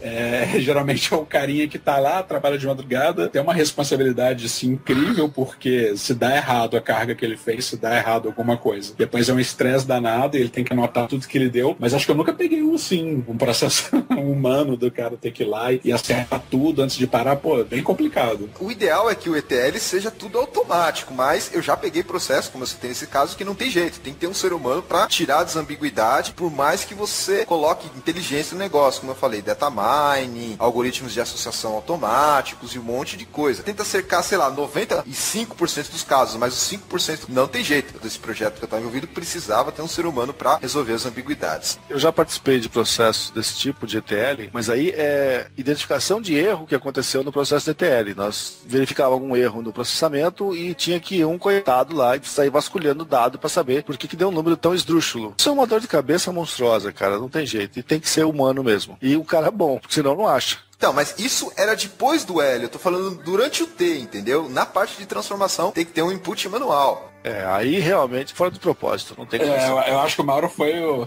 Geralmente é o carinha que tá lá, trabalha de madrugada, tem uma responsabilidade, assim, incrível, porque se dá errado a carga que ele fez, se dá errado alguma coisa. Depois é um estresse danado e ele tem que anotar tudo que ele deu, mas acho que eu nunca peguei um processo humano do cara ter que ir lá e acertar tudo antes de parar, pô, é bem complicado. O ideal é que o ETL seja tudo automático, mas eu já peguei processo, como você tem nesse caso, que não tem jeito, tem que ter um ser humano para tirar a desambiguidade, por mais que você coloque inteligência no negócio, como eu falei, data mining, algoritmos de associação automáticos e um monte de coisa. Tenta cercar, sei lá, 95% dos casos, mas os 5% não tem jeito. Desse projeto que eu estava envolvido, precisava ter um ser humano para resolver as ambiguidades. Eu já participei de processos desse tipo de ETL, mas aí é identificação de erro que aconteceu no processo de ETL. Nós verificávamos algum erro no processamento e tinha que ir um coitado lá e sair vasculhando o dado para saber por que deu um número tão esdrúxulo. Isso é uma dor de cabeça monstruosa, cara, não tem jeito. E tem que ser humano mesmo. E o cara é bom, porque senão não acha. Então, mas isso era depois do L, eu tô falando durante o T, entendeu? Na parte de transformação tem que ter um input manual. Aí realmente fora do propósito, não tem como. Eu acho que o Mauro foi o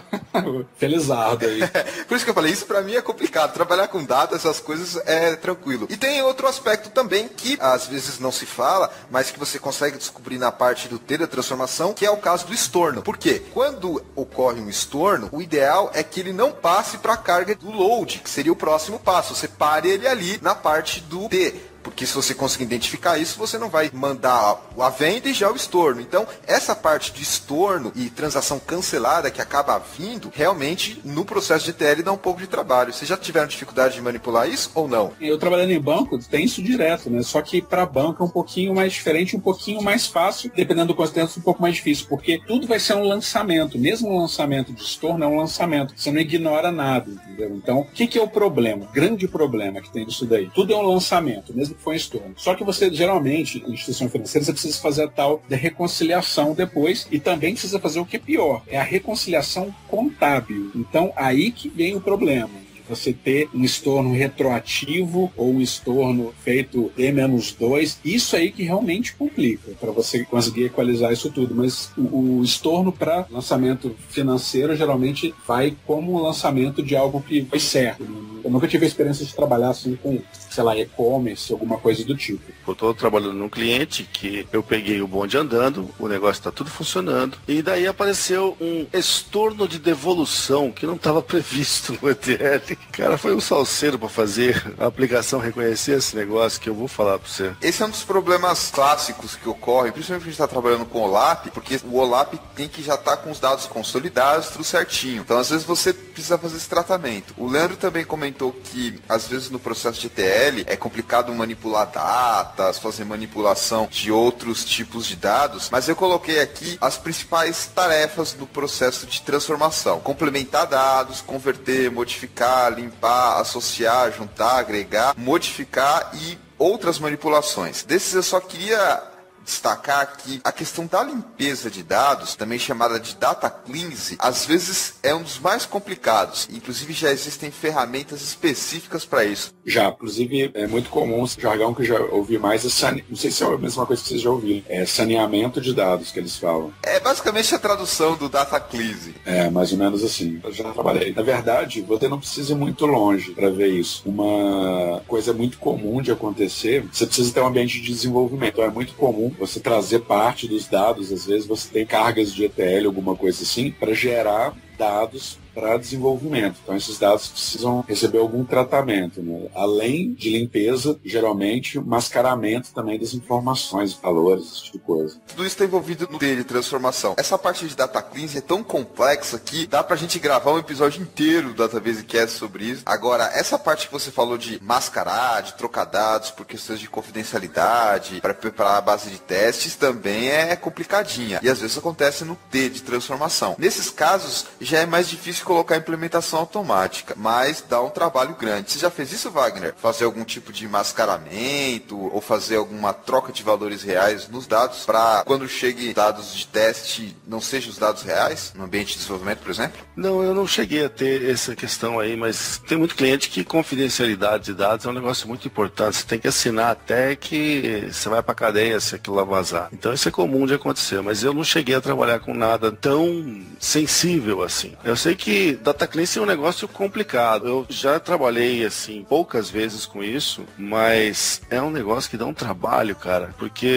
felizardo aí. Por isso que eu falei, isso pra mim é complicado. Trabalhar com dados, essas coisas é tranquilo. E tem outro aspecto também que às vezes não se fala, mas que você consegue descobrir na parte do T da transformação, que é o caso do estorno. Por quê? Quando ocorre um estorno, o ideal é que ele não passe para a carga do load, que seria o próximo passo. Você pare ele ali na parte do T. Porque se você conseguir identificar isso, você não vai mandar a venda e já o estorno. Então, essa parte de estorno e transação cancelada que acaba vindo, realmente, no processo de ETL dá um pouco de trabalho. Vocês já tiveram dificuldade de manipular isso ou não? Eu trabalhando em banco, tem isso direto, né? Só que para banco é um pouquinho mais diferente, um pouquinho mais fácil, dependendo do contexto, um pouco mais difícil, porque tudo vai ser um lançamento. Mesmo um lançamento de estorno é um lançamento. Você não ignora nada, entendeu? Então, o que é o problema? O grande problema que tem disso daí? Tudo é um lançamento, mesmo que foi um estorno. Só que você, geralmente, em instituição financeira, você precisa fazer a tal de reconciliação depois e também precisa fazer o que é pior, é a reconciliação contábil. Então, aí que vem o problema. Você ter um estorno retroativo ou um estorno feito D-2, isso aí que realmente complica para você conseguir equalizar isso tudo. Mas o estorno para lançamento financeiro geralmente vai como o lançamento de algo que foi certo. Eu nunca tive a experiência de trabalhar assim com, sei lá, e-commerce, alguma coisa do tipo. Eu estou trabalhando num cliente que eu peguei o bonde andando, o negócio está tudo funcionando, e daí apareceu um estorno de devolução que não estava previsto no ETL. Cara, foi um salseiro para fazer a aplicação reconhecer esse negócio que eu vou falar para você. Esse é um dos problemas clássicos que ocorrem, principalmente quando a gente está trabalhando com o OLAP, porque o OLAP tem que já estar com os dados consolidados, tudo certinho. Então, às vezes, você precisa fazer esse tratamento. O Leandro também comentou que, às vezes, no processo de ETL, é complicado manipular datas, fazer manipulação de outros tipos de dados, mas eu coloquei aqui as principais tarefas do processo de transformação. Complementar dados, converter, modificar, limpar, associar, juntar, agregar, modificar e outras manipulações. Desses eu só queria destacar aqui a questão da limpeza de dados, também chamada de data cleanse, às vezes é um dos mais complicados. Inclusive já existem ferramentas específicas para isso. Já, inclusive é muito comum, esse jargão que eu já ouvi mais, não sei se é a mesma coisa que vocês já ouviram, é saneamento de dados que eles falam. É basicamente a tradução do data cleanse. É, mais ou menos assim. Eu já trabalhei. Na verdade, você não precisa ir muito longe para ver isso. Uma coisa muito comum de acontecer, você precisa ter um ambiente de desenvolvimento. Então é muito comum você trazer parte dos dados, às vezes você tem cargas de ETL, alguma coisa assim, para gerar dados para desenvolvimento. Então esses dados precisam receber algum tratamento, né? Além de limpeza, geralmente mascaramento também das informações, valores, esse tipo de coisa. Tudo isso está envolvido no de transformação. Essa parte de data cleansing é tão complexa que dá pra gente gravar um episódio inteiro do DatabaseCast sobre isso. Agora, essa parte que você falou de mascarar, de trocar dados por questões de confidencialidade, para preparar a base de testes, também é complicadinha. E às vezes acontece no T de transformação. Nesses casos, já é mais difícil colocar a implementação automática, mas dá um trabalho grande. Você já fez isso, Wagner? Fazer algum tipo de mascaramento ou fazer alguma troca de valores reais nos dados para quando chegue dados de teste não sejam os dados reais no ambiente de desenvolvimento, por exemplo? Não, eu não cheguei a ter essa questão aí, mas tem muito cliente que confidencialidade de dados é um negócio muito importante. Você tem que assinar até que você vai para cadeia se aquilo lá vazar. Então isso é comum de acontecer, mas eu não cheguei a trabalhar com nada tão sensível assim. Eu sei que data cleansing é um negócio complicado. Eu já trabalhei assim poucas vezes com isso, mas é um negócio que dá um trabalho, cara, porque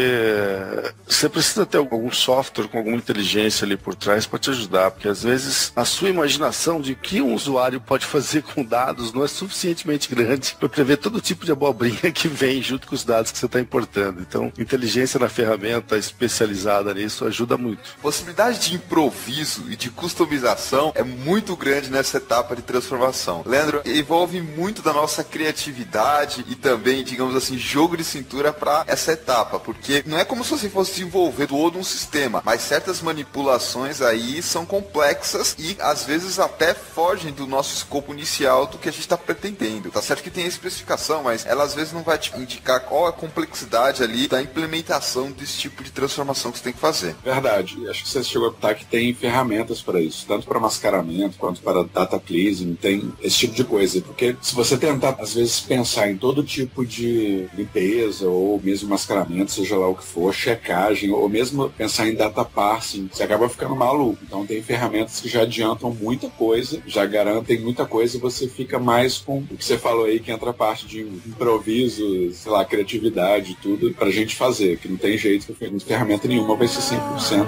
você precisa ter algum software com alguma inteligência ali por trás para te ajudar, porque às vezes a sua imaginação de que um usuário pode fazer com dados não é suficientemente grande para prever todo tipo de abobrinha que vem junto com os dados que você está importando. Então, inteligência na ferramenta especializada nisso ajuda muito. A possibilidade de improviso e de customização é muito grande nessa etapa de transformação. Leandro, envolve muito da nossa criatividade e também, digamos assim, jogo de cintura para essa etapa, porque não é como se você fosse desenvolver todo um sistema, mas certas manipulações aí são complexas e às vezes até fogem do nosso escopo inicial do que a gente está pretendendo. Tá certo que tem a especificação, mas ela às vezes não vai te indicar qual a complexidade ali da implementação desse tipo de transformação que você tem que fazer. Verdade. Acho que você chegou a notar que tem ferramentas para isso, tanto para mascaramento quanto para data cleansing, tem esse tipo de coisa, porque se você tentar às vezes pensar em todo tipo de limpeza ou mesmo mascaramento, seja lá o que for, checagem, ou mesmo pensar em data parsing, você acaba ficando maluco. Então tem ferramentas que já adiantam muita coisa, já garantem muita coisa e você fica mais com o que você falou aí, que entra a parte de improviso, sei lá, criatividade, tudo pra gente fazer, que não tem jeito, ferramenta nenhuma vai ser 100%.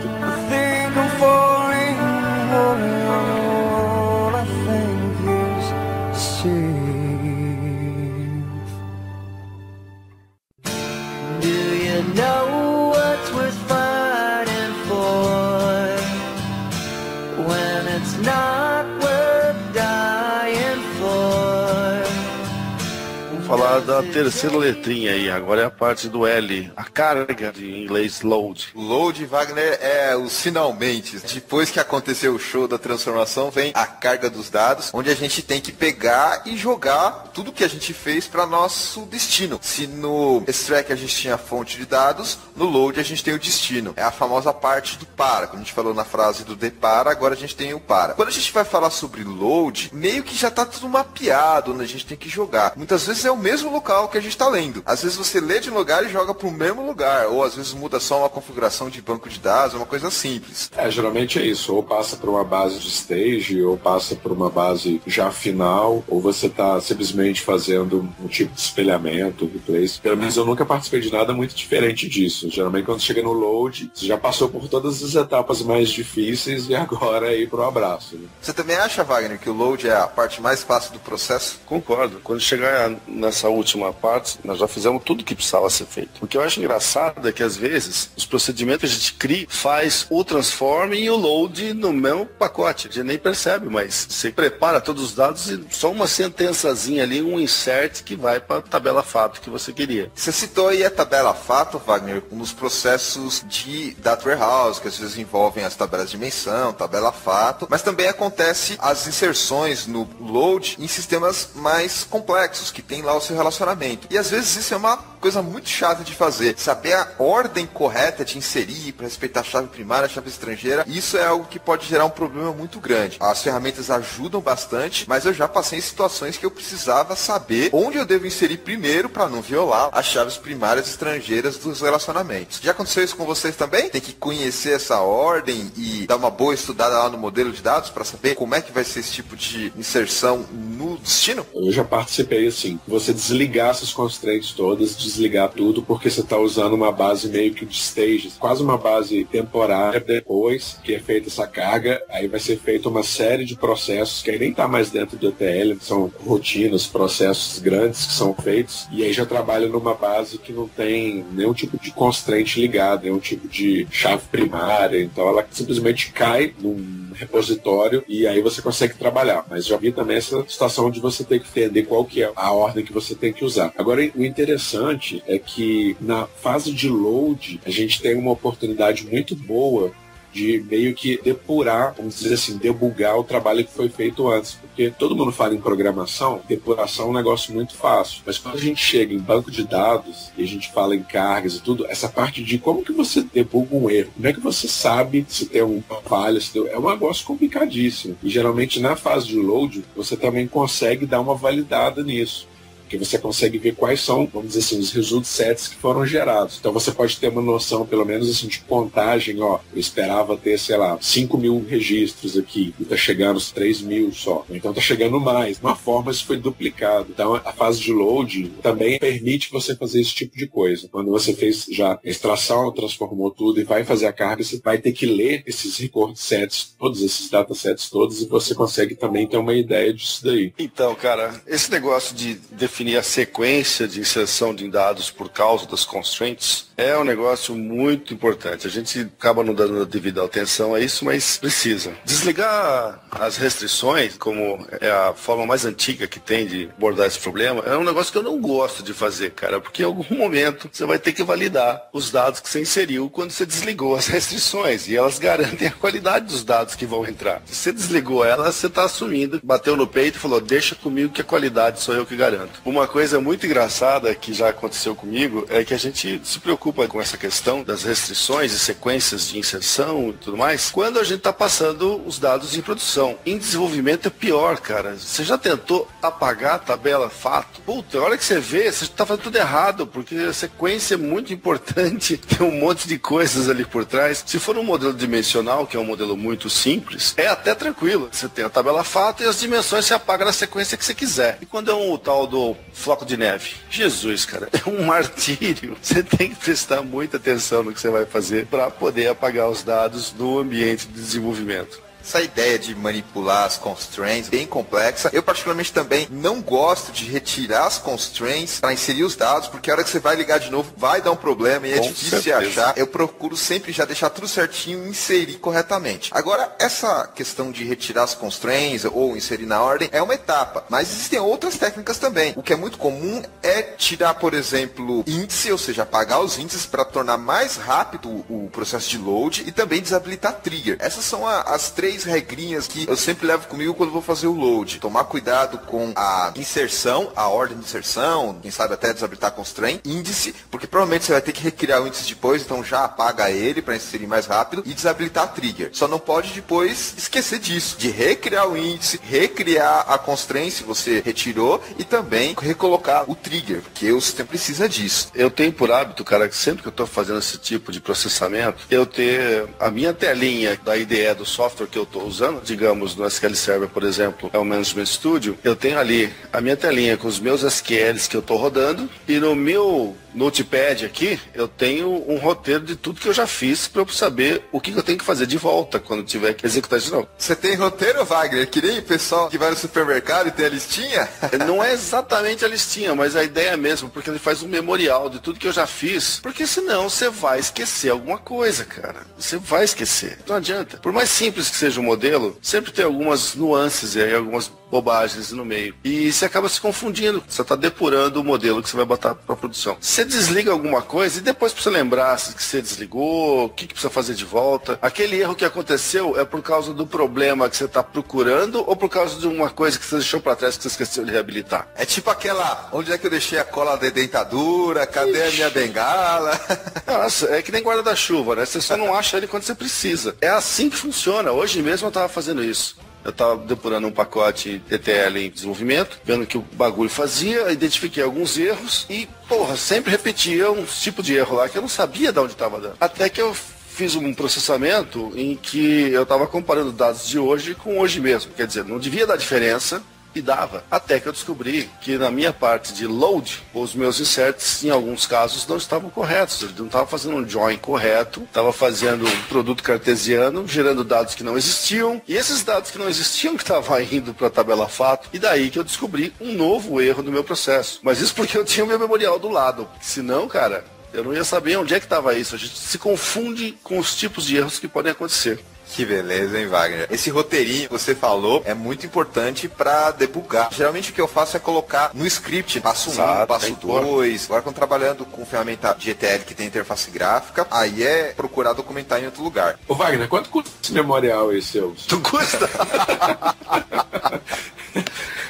All I think is safe. Do you know what's worth fighting for when it's not worth dying for? Vamos falar da terceira letrinha aí, agora é a parte do L, a carga de inglês load. O load, Wagner, é os finalmente. Depois que aconteceu o show da transformação, vem a carga dos dados, onde a gente tem que pegar e jogar tudo que a gente fez para nosso destino. Se no extract a gente tinha a fonte de dados, no load a gente tem o destino. É a famosa parte do para. Como a gente falou na frase do depara, agora a gente tem o para. Quando a gente vai falar sobre load, meio que já tá tudo mapeado, onde a gente tem que jogar. Muitas vezes é um mesmo local que a gente está lendo. Às vezes você lê de um lugar e joga para o mesmo lugar, ou às vezes muda só uma configuração de banco de dados, uma coisa simples. Geralmente é isso, ou passa para uma base de stage, ou passa para uma base já final, ou você está simplesmente fazendo um tipo de espelhamento, replace. Pelo menos eu nunca participei de nada muito diferente disso. Geralmente quando chega no load, você já passou por todas as etapas mais difíceis e agora é ir pro abraço. Né? Você também acha, Wagner, que o load é a parte mais fácil do processo? Concordo. Quando chegar nessa última parte, nós já fizemos tudo que precisava ser feito. O que eu acho engraçado é que às vezes os procedimentos que a gente cria faz o transform e o load no mesmo pacote. A gente nem percebe, mas você prepara todos os dados e só uma sentençazinha ali, um insert que vai para a tabela fato que você queria. Você citou aí a tabela fato, Wagner, nos processos de data warehouse, que às vezes envolvem as tabelas de dimensão, tabela fato, mas também acontece as inserções no load em sistemas mais complexos, que tem lá o seu relacionamento. E às vezes isso é uma coisa muito chata de fazer. Saber a ordem correta de inserir para respeitar a chave primária, a chave estrangeira, isso é algo que pode gerar um problema muito grande. As ferramentas ajudam bastante, mas eu já passei em situações que eu precisava saber onde eu devo inserir primeiro para não violar as chaves primárias estrangeiras dos relacionamentos. Já aconteceu isso com vocês também? Tem que conhecer essa ordem e dar uma boa estudada lá no modelo de dados para saber como é que vai ser esse tipo de inserção no destino? Eu já participei assim. Você desligar essas constraints todas, desligar tudo, porque você está usando uma base meio que de stages, quase uma base temporária. Depois que é feita essa carga, aí vai ser feita uma série de processos que aí nem está mais dentro do ETL, são rotinas, processos grandes que são feitos, e aí já trabalha numa base que não tem nenhum tipo de constraint ligado, nenhum tipo de chave primária, então ela simplesmente cai num repositório e aí você consegue trabalhar. Mas já vi também essa situação de você ter que entender qual que é a ordem que você tem que usar. Agora, o interessante é que na fase de load, a gente tem uma oportunidade muito boa de meio que depurar, vamos dizer assim, debugar o trabalho que foi feito antes. Porque todo mundo fala em programação, depuração é um negócio muito fácil. Mas quando a gente chega em banco de dados e a gente fala em cargas e tudo, essa parte de como que você debuga um erro, como é que você sabe se tem uma falha, se tem... é um negócio complicadíssimo. E geralmente na fase de load, você também consegue dar uma validada nisso. Porque você consegue ver quais são, vamos dizer assim, os result sets que foram gerados. Então você pode ter uma noção, pelo menos assim, de contagem, ó, eu esperava ter, sei lá, 5.000 registros aqui, e tá chegando os 3.000 só. Então tá chegando mais. Uma forma isso foi duplicado. Então a fase de load também permite você fazer esse tipo de coisa. Quando você fez já a extração, transformou tudo e vai fazer a carga, você vai ter que ler esses record sets, todos esses datasets todos, e você consegue também ter uma ideia disso daí. Então, cara, esse negócio de definir a sequência de inserção de dados por causa das constraints é um negócio muito importante. A gente acaba não dando a devida atenção a isso, mas precisa. Desligar as restrições, como é a forma mais antiga que tem de abordar esse problema, é um negócio que eu não gosto de fazer, cara, porque em algum momento você vai ter que validar os dados que você inseriu quando você desligou as restrições, e elas garantem a qualidade dos dados que vão entrar. Se você desligou elas, você está assumindo, bateu no peito e falou, deixa comigo que a qualidade sou eu que garanto. Uma coisa muito engraçada que já aconteceu comigo é que a gente se preocupa com essa questão das restrições e sequências de inserção e tudo mais quando a gente está passando os dados em produção. Em desenvolvimento é pior, cara. Você já tentou apagar a tabela fato? Puta, a hora que você vê, você está fazendo tudo errado, porque a sequência é muito importante, tem um monte de coisas ali por trás. Se for um modelo dimensional, que é um modelo muito simples, é até tranquilo. Você tem a tabela fato e as dimensões você apaga na sequência que você quiser. E quando é um tal do floco de neve, Jesus, cara, é um martírio. Você tem que prestar muita atenção no que você vai fazer para poder apagar os dados no ambiente de desenvolvimento. Essa ideia de manipular as constraints bem complexa. Eu particularmente também não gosto de retirar as constraints para inserir os dados, porque a hora que você vai ligar de novo vai dar um problema e é difícil de achar. Eu procuro sempre já deixar tudo certinho e inserir corretamente. Agora, essa questão de retirar as constraints ou inserir na ordem é uma etapa, mas existem outras técnicas também. O que é muito comum é tirar, por exemplo, índice, ou seja, apagar os índices para tornar mais rápido o processo de load e também desabilitar trigger. Essas são as três 3 regrinhas que eu sempre levo comigo quando vou fazer o load. Tomar cuidado com a inserção, a ordem de inserção, quem sabe até desabilitar constraint, índice, porque provavelmente você vai ter que recriar o índice depois, então já apaga ele para inserir mais rápido e desabilitar a trigger. Só não pode depois esquecer disso, de recriar o índice, recriar a constraint se você retirou e também recolocar o trigger, porque o sistema precisa disso. Eu tenho por hábito, cara, que sempre que eu estou fazendo esse tipo de processamento, eu ter a minha telinha da IDE do software que eu estou usando, digamos no SQL Server, por exemplo, é o Management Studio, eu tenho ali a minha telinha com os meus SQLs que eu estou rodando e no meu Notepad aqui, eu tenho um roteiro de tudo que eu já fiz para eu saber o que eu tenho que fazer de volta quando tiver que executar de novo. Você tem roteiro, Wagner? Que nem o pessoal que vai no supermercado e tem a listinha? Não é exatamente a listinha, mas a ideia é mesmo, porque ele faz um memorial de tudo que eu já fiz, porque senão você vai esquecer alguma coisa, cara. Você vai esquecer. Não adianta. Por mais simples que seja o modelo, sempre tem algumas nuances e aí algumas bobagens no meio. E você acaba se confundindo. Você está depurando o modelo que você vai botar para produção. Você desliga alguma coisa e depois precisa lembrar que você desligou, o que precisa fazer de volta. Aquele erro que aconteceu é por causa do problema que você está procurando ou por causa de uma coisa que você deixou para trás que você esqueceu de reabilitar? É tipo aquela, onde é que eu deixei a cola da dentadura, cadê a minha bengala? Nossa, é que nem guarda-chuva, né? Você só não acha ele quando você precisa. É assim que funciona. Hoje mesmo eu estava fazendo isso. Eu estava depurando um pacote ETL em desenvolvimento, vendo que o bagulho fazia, identifiquei alguns erros e, sempre repetia um tipo de erro lá que eu não sabia de onde estava dando. Até que eu fiz um processamento em que eu estava comparando dados de hoje com hoje mesmo. Quer dizer, não devia dar diferença. E dava. Até que eu descobri que na minha parte de load, os meus inserts, em alguns casos, não estavam corretos. Eu não estava fazendo um join correto, estava fazendo um produto cartesiano, gerando dados que não existiam. E esses dados que não existiam que estavam indo para a tabela fato. E daí que eu descobri um novo erro no meu processo. Mas isso porque eu tinha o meu memorial do lado. Senão, cara, eu não ia saber onde é que estava isso. A gente se confunde com os tipos de erros que podem acontecer. Que beleza, hein, Wagner? Esse roteirinho que você falou é muito importante para debugar. Geralmente o que eu faço é colocar no script, passo 1, passo 2. Agora quando trabalhando com ferramenta de ETL que tem interface gráfica, aí é procurar documentar em outro lugar. Ô Wagner, quanto custa esse memorial aí seu? Tu custa?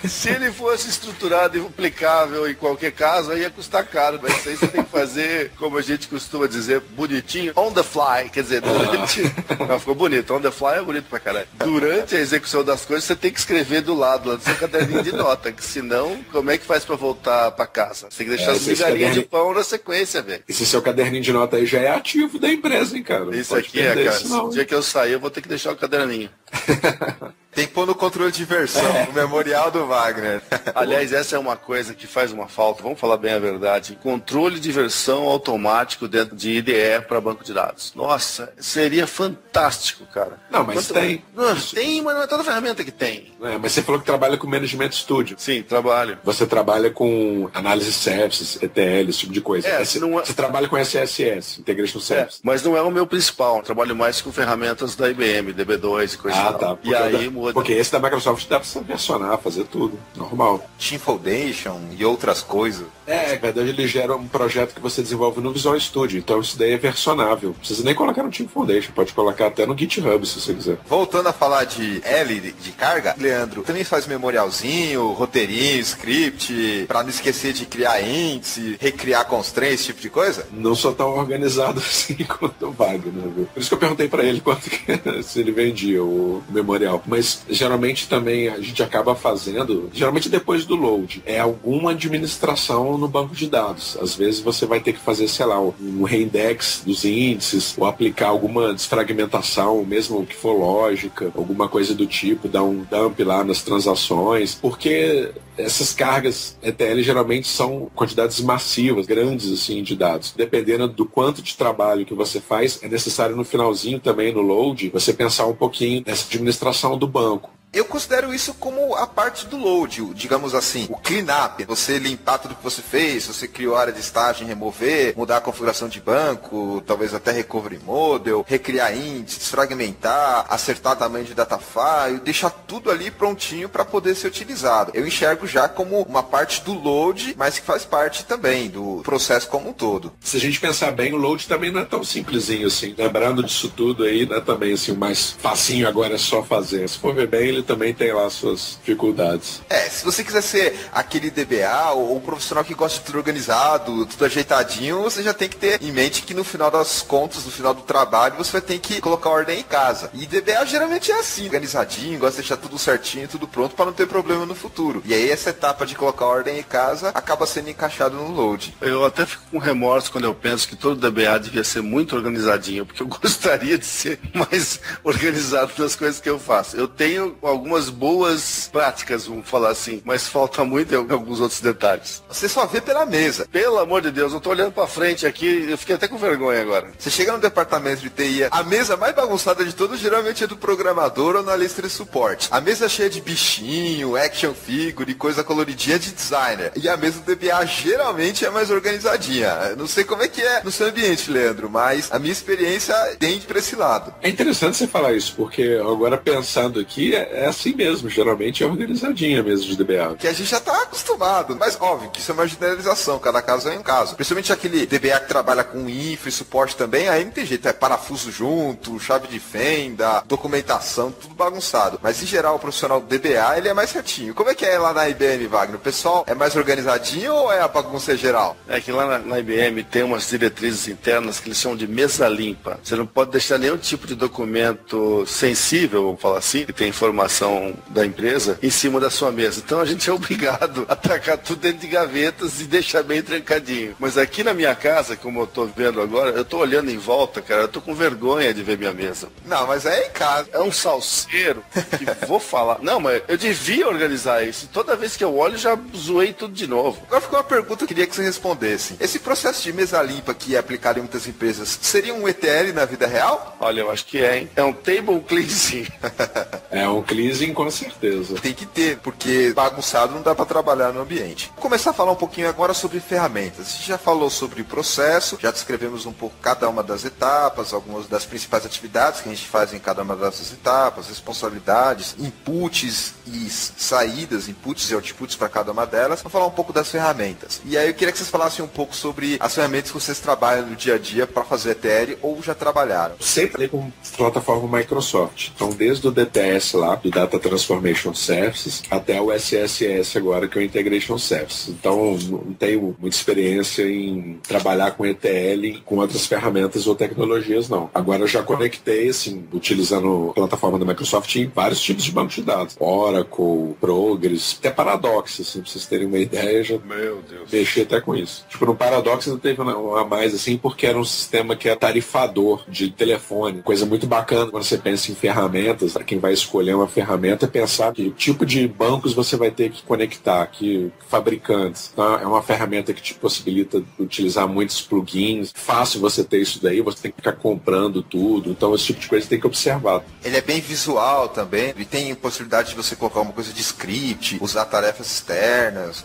Se ele fosse estruturado e aplicável em qualquer caso, aí ia custar caro. Mas isso aí você tem que fazer, como a gente costuma dizer, bonitinho, on the fly. Quer dizer, durante... Não, ficou bonito. On the fly é bonito pra caralho. Durante a execução das coisas, você tem que escrever do lado lá do seu caderninho de nota. Que senão, como é que faz pra voltar pra casa? Você tem que deixar as migalhinhas de pão na sequência, velho. Esse seu caderninho de nota aí já é ativo da empresa, hein, cara? Isso aqui é, cara. No dia que eu sair, eu vou ter que deixar o caderninho. Tem que pôr no controle de versão, no memorial do Wagner. Aliás, essa é uma coisa que faz uma falta, vamos falar bem a verdade. Controle de versão automático dentro de IDE para banco de dados. Nossa, seria fantástico, cara. Não, mas tem. Não, tem, mas não é toda ferramenta que tem. Mas você falou que trabalha com Management Studio. Sim, trabalho. Você trabalha com análise services, ETL, esse tipo de coisa. Você trabalha com SSS, Integration Service. Mas não é o meu principal. Eu trabalho mais com ferramentas da IBM, DB2 e coisa assim. Tá. E aí muda. Porque esse da Microsoft dá pra versionar, fazer tudo. Normal. Team Foundation e outras coisas. Na verdade ele gera um projeto que você desenvolve no Visual Studio. Então isso daí é versionável. Não precisa nem colocar no Team Foundation. Pode colocar até no GitHub, se você quiser. Voltando a falar de L, de carga, Leandro, também faz memorialzinho, roteirinho, script, pra não esquecer de criar índice, recriar constraints, esse tipo de coisa? Não sou tão organizado assim quanto o Wagner, viu? Por isso que eu perguntei pra ele quanto que, se ele vendia o memorial. Mas geralmente também a gente acaba fazendo, geralmente depois do load, é alguma administração no banco de dados. Às vezes você vai ter que fazer, sei lá, um reindex dos índices, ou aplicar alguma desfragmentação, mesmo que for lógica, alguma coisa do tipo, dar um dump lá nas transações, porque essas cargas ETL geralmente são quantidades massivas, grandes assim, de dados. Dependendo do quanto de trabalho que você faz, é necessário no finalzinho também, no load, você pensar um pouquinho nessa administração do banco. Eu considero isso como a parte do load, digamos assim, o cleanup. Você limpar tudo que você fez, você criou área de staging, remover, mudar a configuração de banco, talvez até recovery model, recriar índices, fragmentar, acertar tamanho de data file, deixar tudo ali prontinho para poder ser utilizado. Eu enxergo já como uma parte do load, mas que faz parte também do processo como um todo. Se a gente pensar bem, o load também não é tão simplesinho assim. Lembrando disso tudo aí, não é também assim, o mais facinho agora é só fazer. Se for ver bem, ele também tem lá suas dificuldades. Se você quiser ser aquele DBA ou um profissional que gosta de tudo organizado, tudo ajeitadinho, você já tem que ter em mente que no final das contas, no final do trabalho, você vai ter que colocar ordem em casa. E DBA geralmente é assim, organizadinho, gosta de deixar tudo certinho, tudo pronto para não ter problema no futuro. E aí essa etapa de colocar ordem em casa acaba sendo encaixado no load. Eu até fico com remorso quando eu penso que todo DBA devia ser muito organizadinho, porque eu gostaria de ser mais organizado nas coisas que eu faço. Eu tenho algumas boas práticas, vamos falar assim, mas falta muito em alguns outros detalhes. Você só vê pela mesa. Pelo amor de Deus, eu tô olhando pra frente aqui, eu fiquei até com vergonha agora. Você chega no departamento de TI, a mesa mais bagunçada de todos geralmente é do programador ou analista de suporte. A mesa cheia de bichinho, action figure, coisa coloridinha de designer. E a mesa do DBA geralmente é mais organizadinha. Eu não sei como é que é no seu ambiente, Leandro, mas a minha experiência tende pra esse lado. É interessante você falar isso, porque agora pensando aqui, é assim mesmo, geralmente é organizadinha mesmo de DBA. Que a gente já tá acostumado, mas óbvio que isso é uma generalização, cada caso é um caso. Principalmente aquele DBA que trabalha com infra e suporte também, aí não tem jeito, é parafuso junto, chave de fenda, documentação, tudo bagunçado. Mas em geral o profissional do DBA, ele é mais certinho. Como é que é lá na IBM, Wagner? O pessoal é mais organizadinho ou é a bagunça geral? É que lá na IBM tem umas diretrizes internas que eles chamam de mesa limpa. Você não pode deixar nenhum tipo de documento sensível, vamos falar assim, que tem informação da empresa, em cima da sua mesa. Então a gente é obrigado a tacar tudo dentro de gavetas e deixar bem trancadinho. Mas aqui na minha casa, como eu tô vendo agora, eu tô olhando em volta, cara, eu tô com vergonha de ver minha mesa. Não, mas é em casa. É um salseiro que vou falar. Não, mas eu devia organizar isso. Toda vez que eu olho, já zoei tudo de novo. Agora ficou uma pergunta que eu queria que você respondesse. Esse processo de mesa limpa que é aplicado em muitas empresas, seria um ETL na vida real? Olha, eu acho que é, hein? É um table cleansing. É um cleansing com certeza. Tem que ter, porque bagunçado não dá para trabalhar no ambiente. Vou começar a falar um pouquinho agora sobre ferramentas. A gente já falou sobre processo, já descrevemos um pouco cada uma das etapas, algumas das principais atividades que a gente faz em cada uma dessas etapas, responsabilidades, inputs e saídas, inputs e outputs para cada uma delas. Vamos falar um pouco das ferramentas. E aí eu queria que vocês falassem um pouco sobre as ferramentas que vocês trabalham no dia a dia para fazer ETL ou já trabalharam. Sempre com plataforma Microsoft. Então, desde o DTS lá, do Data Transformation Services, até o SSS agora, que é o Integration Services. Então, não tenho muita experiência em trabalhar com ETL com outras ferramentas ou tecnologias, não. Agora eu já conectei, assim, utilizando a plataforma da Microsoft em vários tipos de banco de dados. Oracle, Progress, até Paradox, assim, pra vocês terem uma ideia, já mexi até com isso. Tipo, no Paradox não teve a mais, assim, porque era um sistema que é tarifador de telefone. Coisa muito bacana quando você pensa em ferramentas, para quem vai escolher uma ferramenta, é pensar que tipo de bancos você vai ter que conectar, que fabricantes. Então, é uma ferramenta que te possibilita utilizar muitos plugins. Fácil você ter isso daí, você tem que ficar comprando tudo. Então, esse tipo de coisa você tem que observar. Ele é bem visual também, e tem possibilidade de você colocar uma coisa de script, usar tarefas externas.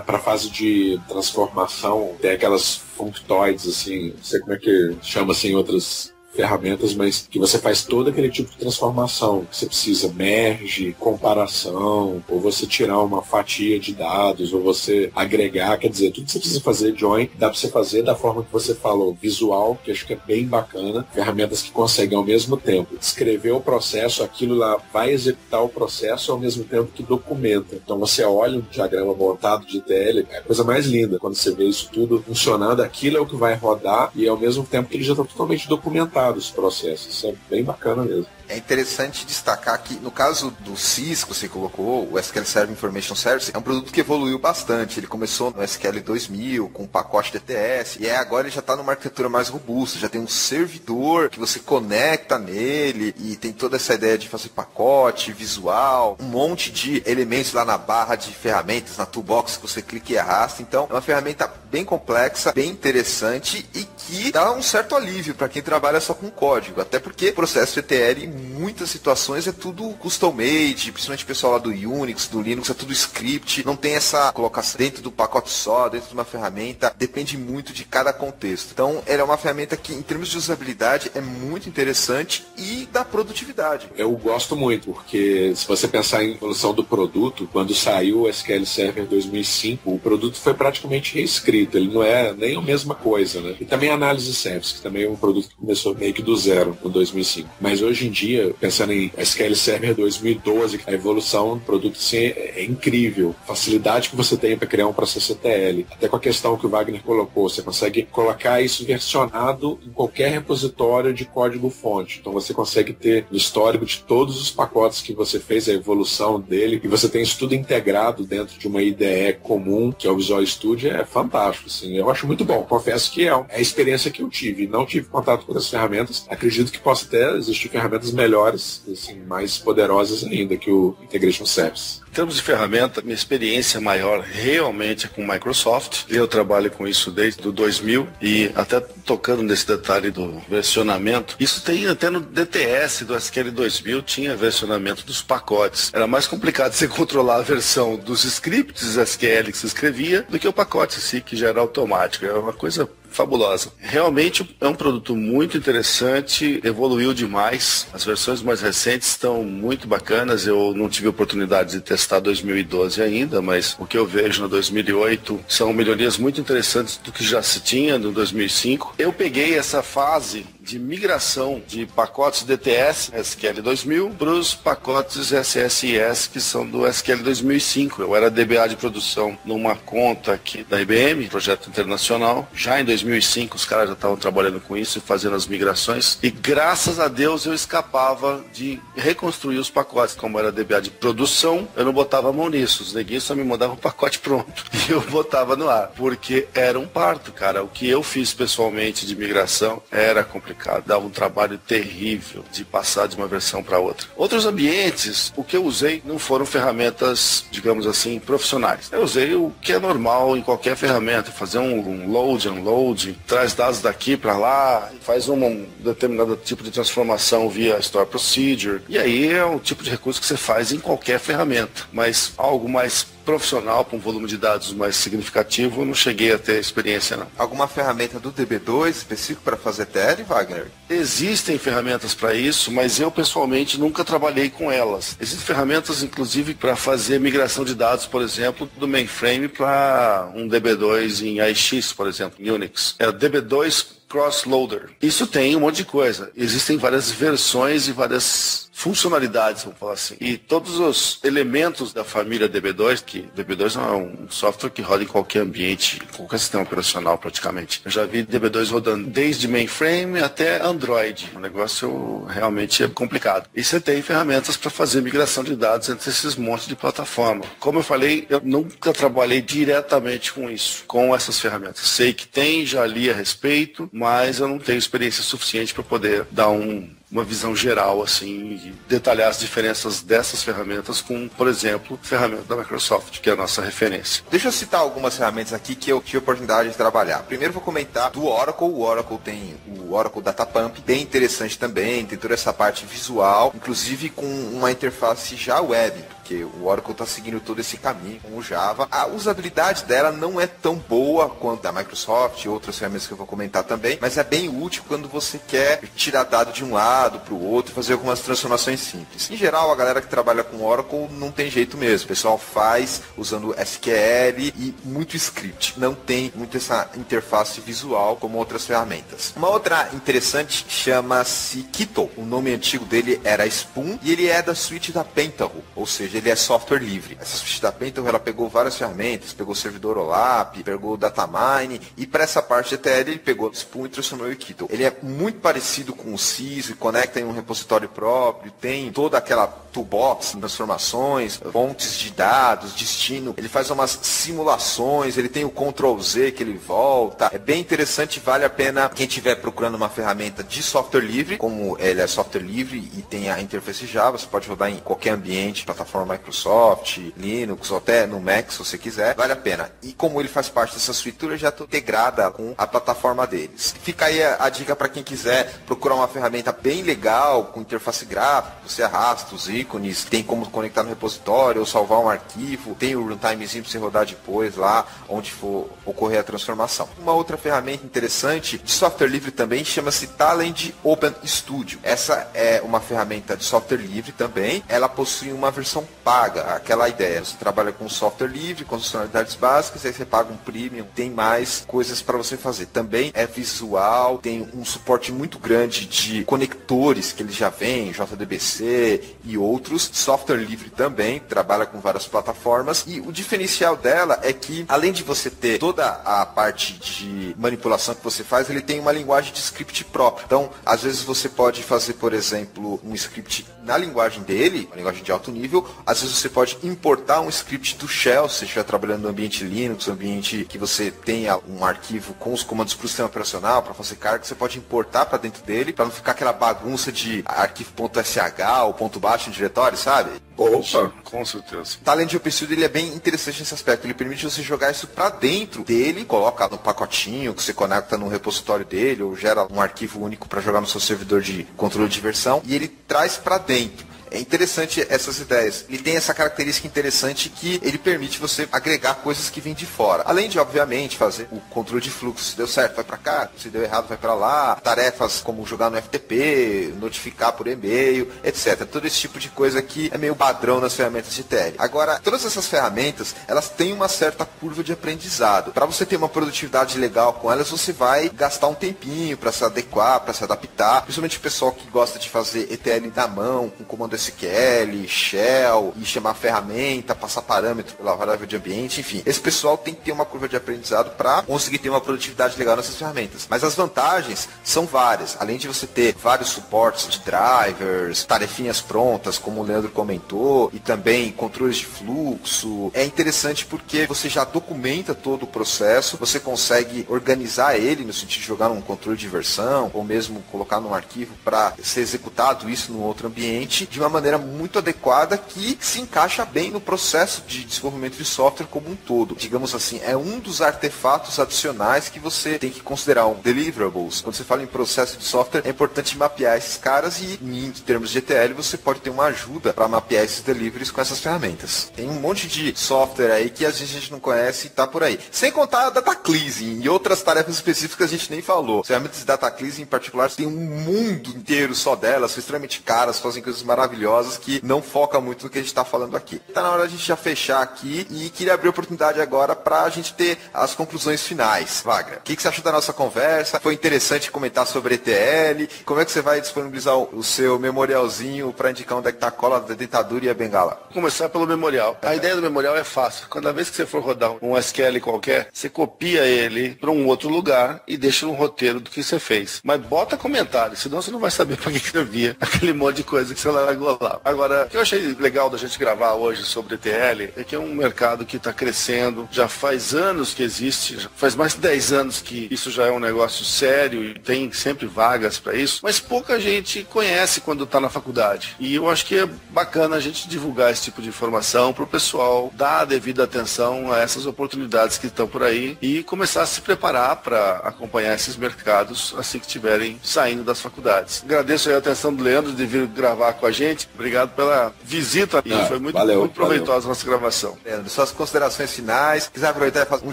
Para a fase de transformação, tem aquelas functoids, assim, não sei como é que chama assim em outras ferramentas, mas que você faz todo aquele tipo de transformação. Você precisa merge, comparação, ou você tirar uma fatia de dados, ou você agregar, quer dizer, tudo que você precisa fazer join, dá para você fazer da forma que você falou, visual, que acho que é bem bacana, ferramentas que conseguem ao mesmo tempo escrever o processo, aquilo lá vai executar o processo ao mesmo tempo que documenta. Então você olha um diagrama montado de ETL, é a coisa mais linda, quando você vê isso tudo funcionando, aquilo é o que vai rodar, e ao mesmo tempo que ele já está totalmente documentado os processos. Isso é bem bacana mesmo. É interessante destacar que, no caso do SIS que você colocou, o SQL Server Information Service, é um produto que evoluiu bastante. Ele começou no SQL 2000, com um pacote DTS, e agora ele já está numa arquitetura mais robusta. Já tem um servidor que você conecta nele, e tem toda essa ideia de fazer pacote, visual, um monte de elementos lá na barra de ferramentas, na toolbox que você clica e arrasta. Então, é uma ferramenta bem complexa, bem interessante, e que dá um certo alívio para quem trabalha só com código, até porque o processo ETL em muitas situações é tudo custom made, principalmente o pessoal lá do Unix, do Linux, é tudo script, não tem essa colocação dentro do pacote só, dentro de uma ferramenta, depende muito de cada contexto. Então, ela é uma ferramenta que, em termos de usabilidade, é muito interessante e dá produtividade. Eu gosto muito, porque se você pensar em evolução do produto, quando saiu o SQL Server 2005, o produto foi praticamente reescrito, ele não é nem a mesma coisa, né? E também a análise service, que também é um produto que começou meio que do zero no 2005. Mas hoje em dia, pensando em SQL Server 2012, a evolução do produto sim, é incrível. A facilidade que você tem para criar um processo ETL, até com a questão que o Wagner colocou, você consegue colocar isso versionado em qualquer repositório de código-fonte. Então você consegue ter o histórico de todos os pacotes que você fez, a evolução dele, e você tem isso tudo integrado dentro de uma IDE comum, que é o Visual Studio, é fantástico. Assim. Eu acho muito bom. Confesso que é a experiência que eu tive. Não tive contato com outras ferramentas. Acredito que possa até existir ferramentas melhores, assim, mais poderosas ainda que o Integration Service. Em termos de ferramenta, minha experiência maior realmente é com Microsoft. Eu trabalho com isso desde o 2000 e até tocando nesse detalhe do versionamento, isso tem até no DTS do SQL 2000, tinha versionamento dos pacotes. Era mais complicado você controlar a versão dos scripts SQL que se escrevia do que o pacote em si, que já era automático. É uma coisa fabulosa. Realmente é um produto muito interessante, evoluiu demais. As versões mais recentes estão muito bacanas. Eu não tive a oportunidade de testar 2012 ainda, mas o que eu vejo no 2008 são melhorias muito interessantes do que já se tinha no 2005. Eu peguei essa fase de migração de pacotes DTS SQL 2000 para os pacotes SSIS que são do SQL 2005. Eu era DBA de produção numa conta aqui da IBM, projeto internacional. Já em 2005 os caras já estavam trabalhando com isso e fazendo as migrações. E graças a Deus eu escapava de reconstruir os pacotes. Como era DBA de produção, eu não botava a mão nisso. Os neguinhos só me mandavam o pacote pronto. E eu botava no ar. Porque era um parto, cara. O que eu fiz pessoalmente de migração era complicado. Dava um trabalho terrível de passar de uma versão para outra. Outros ambientes, o que eu usei não foram ferramentas, digamos assim, profissionais. Eu usei o que é normal em qualquer ferramenta, fazer um load, unload, traz dados daqui para lá, faz um determinado tipo de transformação via Store Procedure. E aí é um tipo de recurso que você faz em qualquer ferramenta. Mas algo mais profissional, com um volume de dados mais significativo, eu não cheguei a ter experiência, não. Alguma ferramenta do DB2 específico para fazer TL, Wagner? Existem ferramentas para isso, mas eu pessoalmente nunca trabalhei com elas. Existem ferramentas, inclusive, para fazer migração de dados, por exemplo, do mainframe para um DB2 em AIX, por exemplo, em Unix. É o DB2 Crossloader. Isso tem um monte de coisa. Existem várias versões e várias funcionalidades, vamos falar assim. E todos os elementos da família DB2, que DB2 é um software que roda em qualquer ambiente, em qualquer sistema operacional praticamente. Eu já vi DB2 rodando desde mainframe até Android. O negócio realmente é complicado. E você tem ferramentas para fazer migração de dados entre esses montes de plataforma. Como eu falei, eu nunca trabalhei diretamente com isso, com essas ferramentas. Sei que tem, já li a respeito, mas eu não tenho experiência suficiente para poder dar uma visão geral, assim, e detalhar as diferenças dessas ferramentas com, por exemplo, a ferramenta da Microsoft, que é a nossa referência. Deixa eu citar algumas ferramentas aqui que eu tive a oportunidade de trabalhar. Primeiro vou comentar do Oracle. O Oracle tem o Oracle Datapump, bem interessante também, tem toda essa parte visual, inclusive com uma interface já web, porque o Oracle está seguindo todo esse caminho com o Java. A usabilidade dela não é tão boa quanto da Microsoft e outras ferramentas que eu vou comentar também, mas é bem útil quando você quer tirar dado de um lado para o outro e fazer algumas transformações simples. Em geral, a galera que trabalha com Oracle não tem jeito mesmo. O pessoal faz usando SQL e muito script. Não tem muito essa interface visual como outras ferramentas. Uma outra interessante chama-se Kittle. O nome antigo dele era Spoon e ele é da suíte da Pentaho, ou seja, ele é software livre. Essa suíte da Pentaho, ela pegou várias ferramentas, pegou o servidor OLAP, pegou o Datamine, e para essa parte de ETL ele pegou o Spoon e transformou em Kittle. Ele é muito parecido com o CISO, conecta em um repositório próprio, tem toda aquela toolbox, transformações, fontes de dados, destino, ele faz umas simulações, ele tem o Ctrl+Z que ele volta. É bem interessante, vale a pena quem estiver procurando uma ferramenta de software livre, como ele é software livre e tem a interface Java, você pode rodar em qualquer ambiente, plataforma plataforma Microsoft, Linux ou até no Mac, se você quiser, vale a pena. E como ele faz parte dessa suite, já está integrada com a plataforma deles. Fica aí a dica para quem quiser procurar uma ferramenta bem legal, com interface gráfica, você arrasta os ícones, tem como conectar no repositório ou salvar um arquivo, tem o runtimezinho para você rodar depois lá, onde for ocorrer a transformação. Uma outra ferramenta interessante de software livre também chama-se Talend Open Studio. Essa é uma ferramenta de software livre também, ela possui uma versão paga, aquela ideia, você trabalha com software livre, com funcionalidades básicas, aí você paga um premium, tem mais coisas para você fazer. Também é visual, tem um suporte muito grande de conectores que ele já vem, JDBC e outros. Software livre também, trabalha com várias plataformas. E o diferencial dela é que, além de você ter toda a parte de manipulação que você faz, ele tem uma linguagem de script própria. Então, às vezes você pode fazer, por exemplo, um script na linguagem dele, uma linguagem de alto nível. Às vezes você pode importar um script do shell, se você estiver trabalhando no ambiente Linux, ambiente que você tenha um arquivo com os comandos para o sistema operacional, para fazer carga, você pode importar para dentro dele, para não ficar aquela bagunça de arquivo.sh ou ponto baixo em diretório, sabe? Opa, com certeza. Talend Open Studio, ele é bem interessante nesse aspecto. Ele permite você jogar isso para dentro dele, coloca no pacotinho que você conecta no repositório dele, ou gera um arquivo único para jogar no seu servidor de controle de versão, e ele traz para dentro. É interessante essas ideias. Ele tem essa característica interessante que ele permite você agregar coisas que vêm de fora. Além de, obviamente, fazer o controle de fluxo. Se deu certo, vai para cá. Se deu errado, vai para lá. Tarefas como jogar no FTP, notificar por e-mail, etc. Todo esse tipo de coisa que é meio padrão nas ferramentas de TL. Agora, todas essas ferramentas, elas têm uma certa curva de aprendizado. Para você ter uma produtividade legal com elas, você vai gastar um tempinho para se adequar, para se adaptar. Principalmente o pessoal que gosta de fazer ETL na mão, com comando SQL, Shell, e chamar ferramenta, passar parâmetro pela variável de ambiente, enfim. Esse pessoal tem que ter uma curva de aprendizado para conseguir ter uma produtividade legal nessas ferramentas. Mas as vantagens são várias. Além de você ter vários suportes de drivers, tarefinhas prontas, como o Leandro comentou, e também controles de fluxo, é interessante porque você já documenta todo o processo, você consegue organizar ele no sentido de jogar num controle de versão, ou mesmo colocar num arquivo para ser executado isso num outro ambiente, de uma maneira muito adequada que se encaixa bem no processo de desenvolvimento de software como um todo. Digamos assim, é um dos artefatos adicionais que você tem que considerar um deliverables. Quando você fala em processo de software, é importante mapear esses caras e, em termos de ETL, você pode ter uma ajuda para mapear esses deliveries com essas ferramentas. Tem um monte de software aí que às vezes a gente não conhece e tá por aí. Sem contar a data cleansing e outras tarefas específicas que a gente nem falou. As ferramentas de data cleansing em particular tem um mundo inteiro só delas, são extremamente caras, fazem coisas maravilhosas que não foca muito no que a gente está falando aqui. Está na hora de a gente já fechar aqui e queria abrir a oportunidade agora para a gente ter as conclusões finais. Wagner, o que você achou da nossa conversa? Foi interessante comentar sobre ETL. Como é que você vai disponibilizar o seu memorialzinho para indicar onde é que está a cola da dentadura e a bengala? Vou começar pelo memorial. A ideia do memorial é fácil. Cada vez que você for rodar um SQL qualquer, você copia ele para um outro lugar e deixa no roteiro do que você fez. Mas bota comentário, senão você não vai saber para que escrevia aquele monte de coisa que você largou lá. Agora, o que eu achei legal da gente gravar hoje sobre ETL é que é um mercado que está crescendo, já faz anos que existe, já faz mais de 10 anos que isso já é um negócio sério e tem sempre vagas para isso, mas pouca gente conhece quando está na faculdade. E eu acho que é bacana a gente divulgar esse tipo de informação para o pessoal dar a devida atenção a essas oportunidades que estão por aí e começar a se preparar para acompanhar esses mercados assim que estiverem saindo das faculdades. Agradeço aí a atenção do Leandro de vir gravar com a gente. Obrigado pela visita. Foi muito proveitosa a nossa gravação. Leandro, suas considerações finais. Quiser aproveitar e fazer um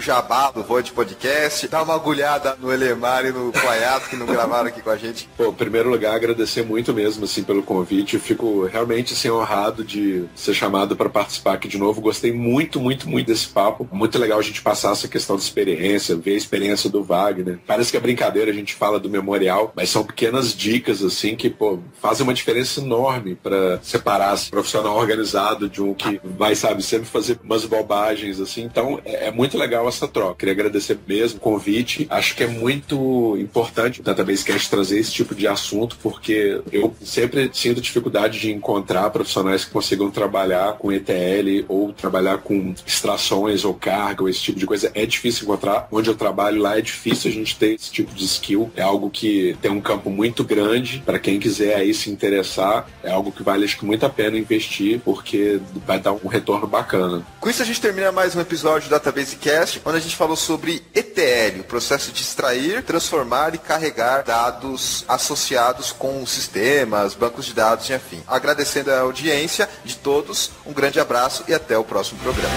jabá do Void Podcast, dá uma agulhada no Elemar e no Coiato que não gravaram aqui com a gente. Pô, em primeiro lugar, agradecer muito mesmo assim, pelo convite. Eu fico realmente assim, honrado de ser chamado para participar aqui de novo. Gostei muito desse papo. Muito legal a gente passar essa questão de experiência, ver a experiência do Wagner. Parece que é brincadeira, a gente fala do memorial, mas são pequenas dicas assim que fazem uma diferença enorme para separar esse profissional organizado de um que vai, sabe, sempre fazer umas bobagens, assim. Então, é muito legal essa troca. Queria agradecer mesmo o convite. Acho que é muito importante o Databasecast trazer esse tipo de assunto, porque eu sempre sinto dificuldade de encontrar profissionais que consigam trabalhar com ETL ou trabalhar com extrações ou carga ou esse tipo de coisa. É difícil encontrar. Onde eu trabalho lá é difícil a gente ter esse tipo de skill. É algo que tem um campo muito grande para quem quiser aí se interessar. É algo que que vale acho que muito a pena investir, porque vai dar um retorno bacana. Com isso a gente termina mais um episódio do Database Cast, onde a gente falou sobre ETL, o processo de extrair, transformar e carregar dados associados com sistemas, bancos de dados e afim. Agradecendo a audiência de todos, um grande abraço e até o próximo programa.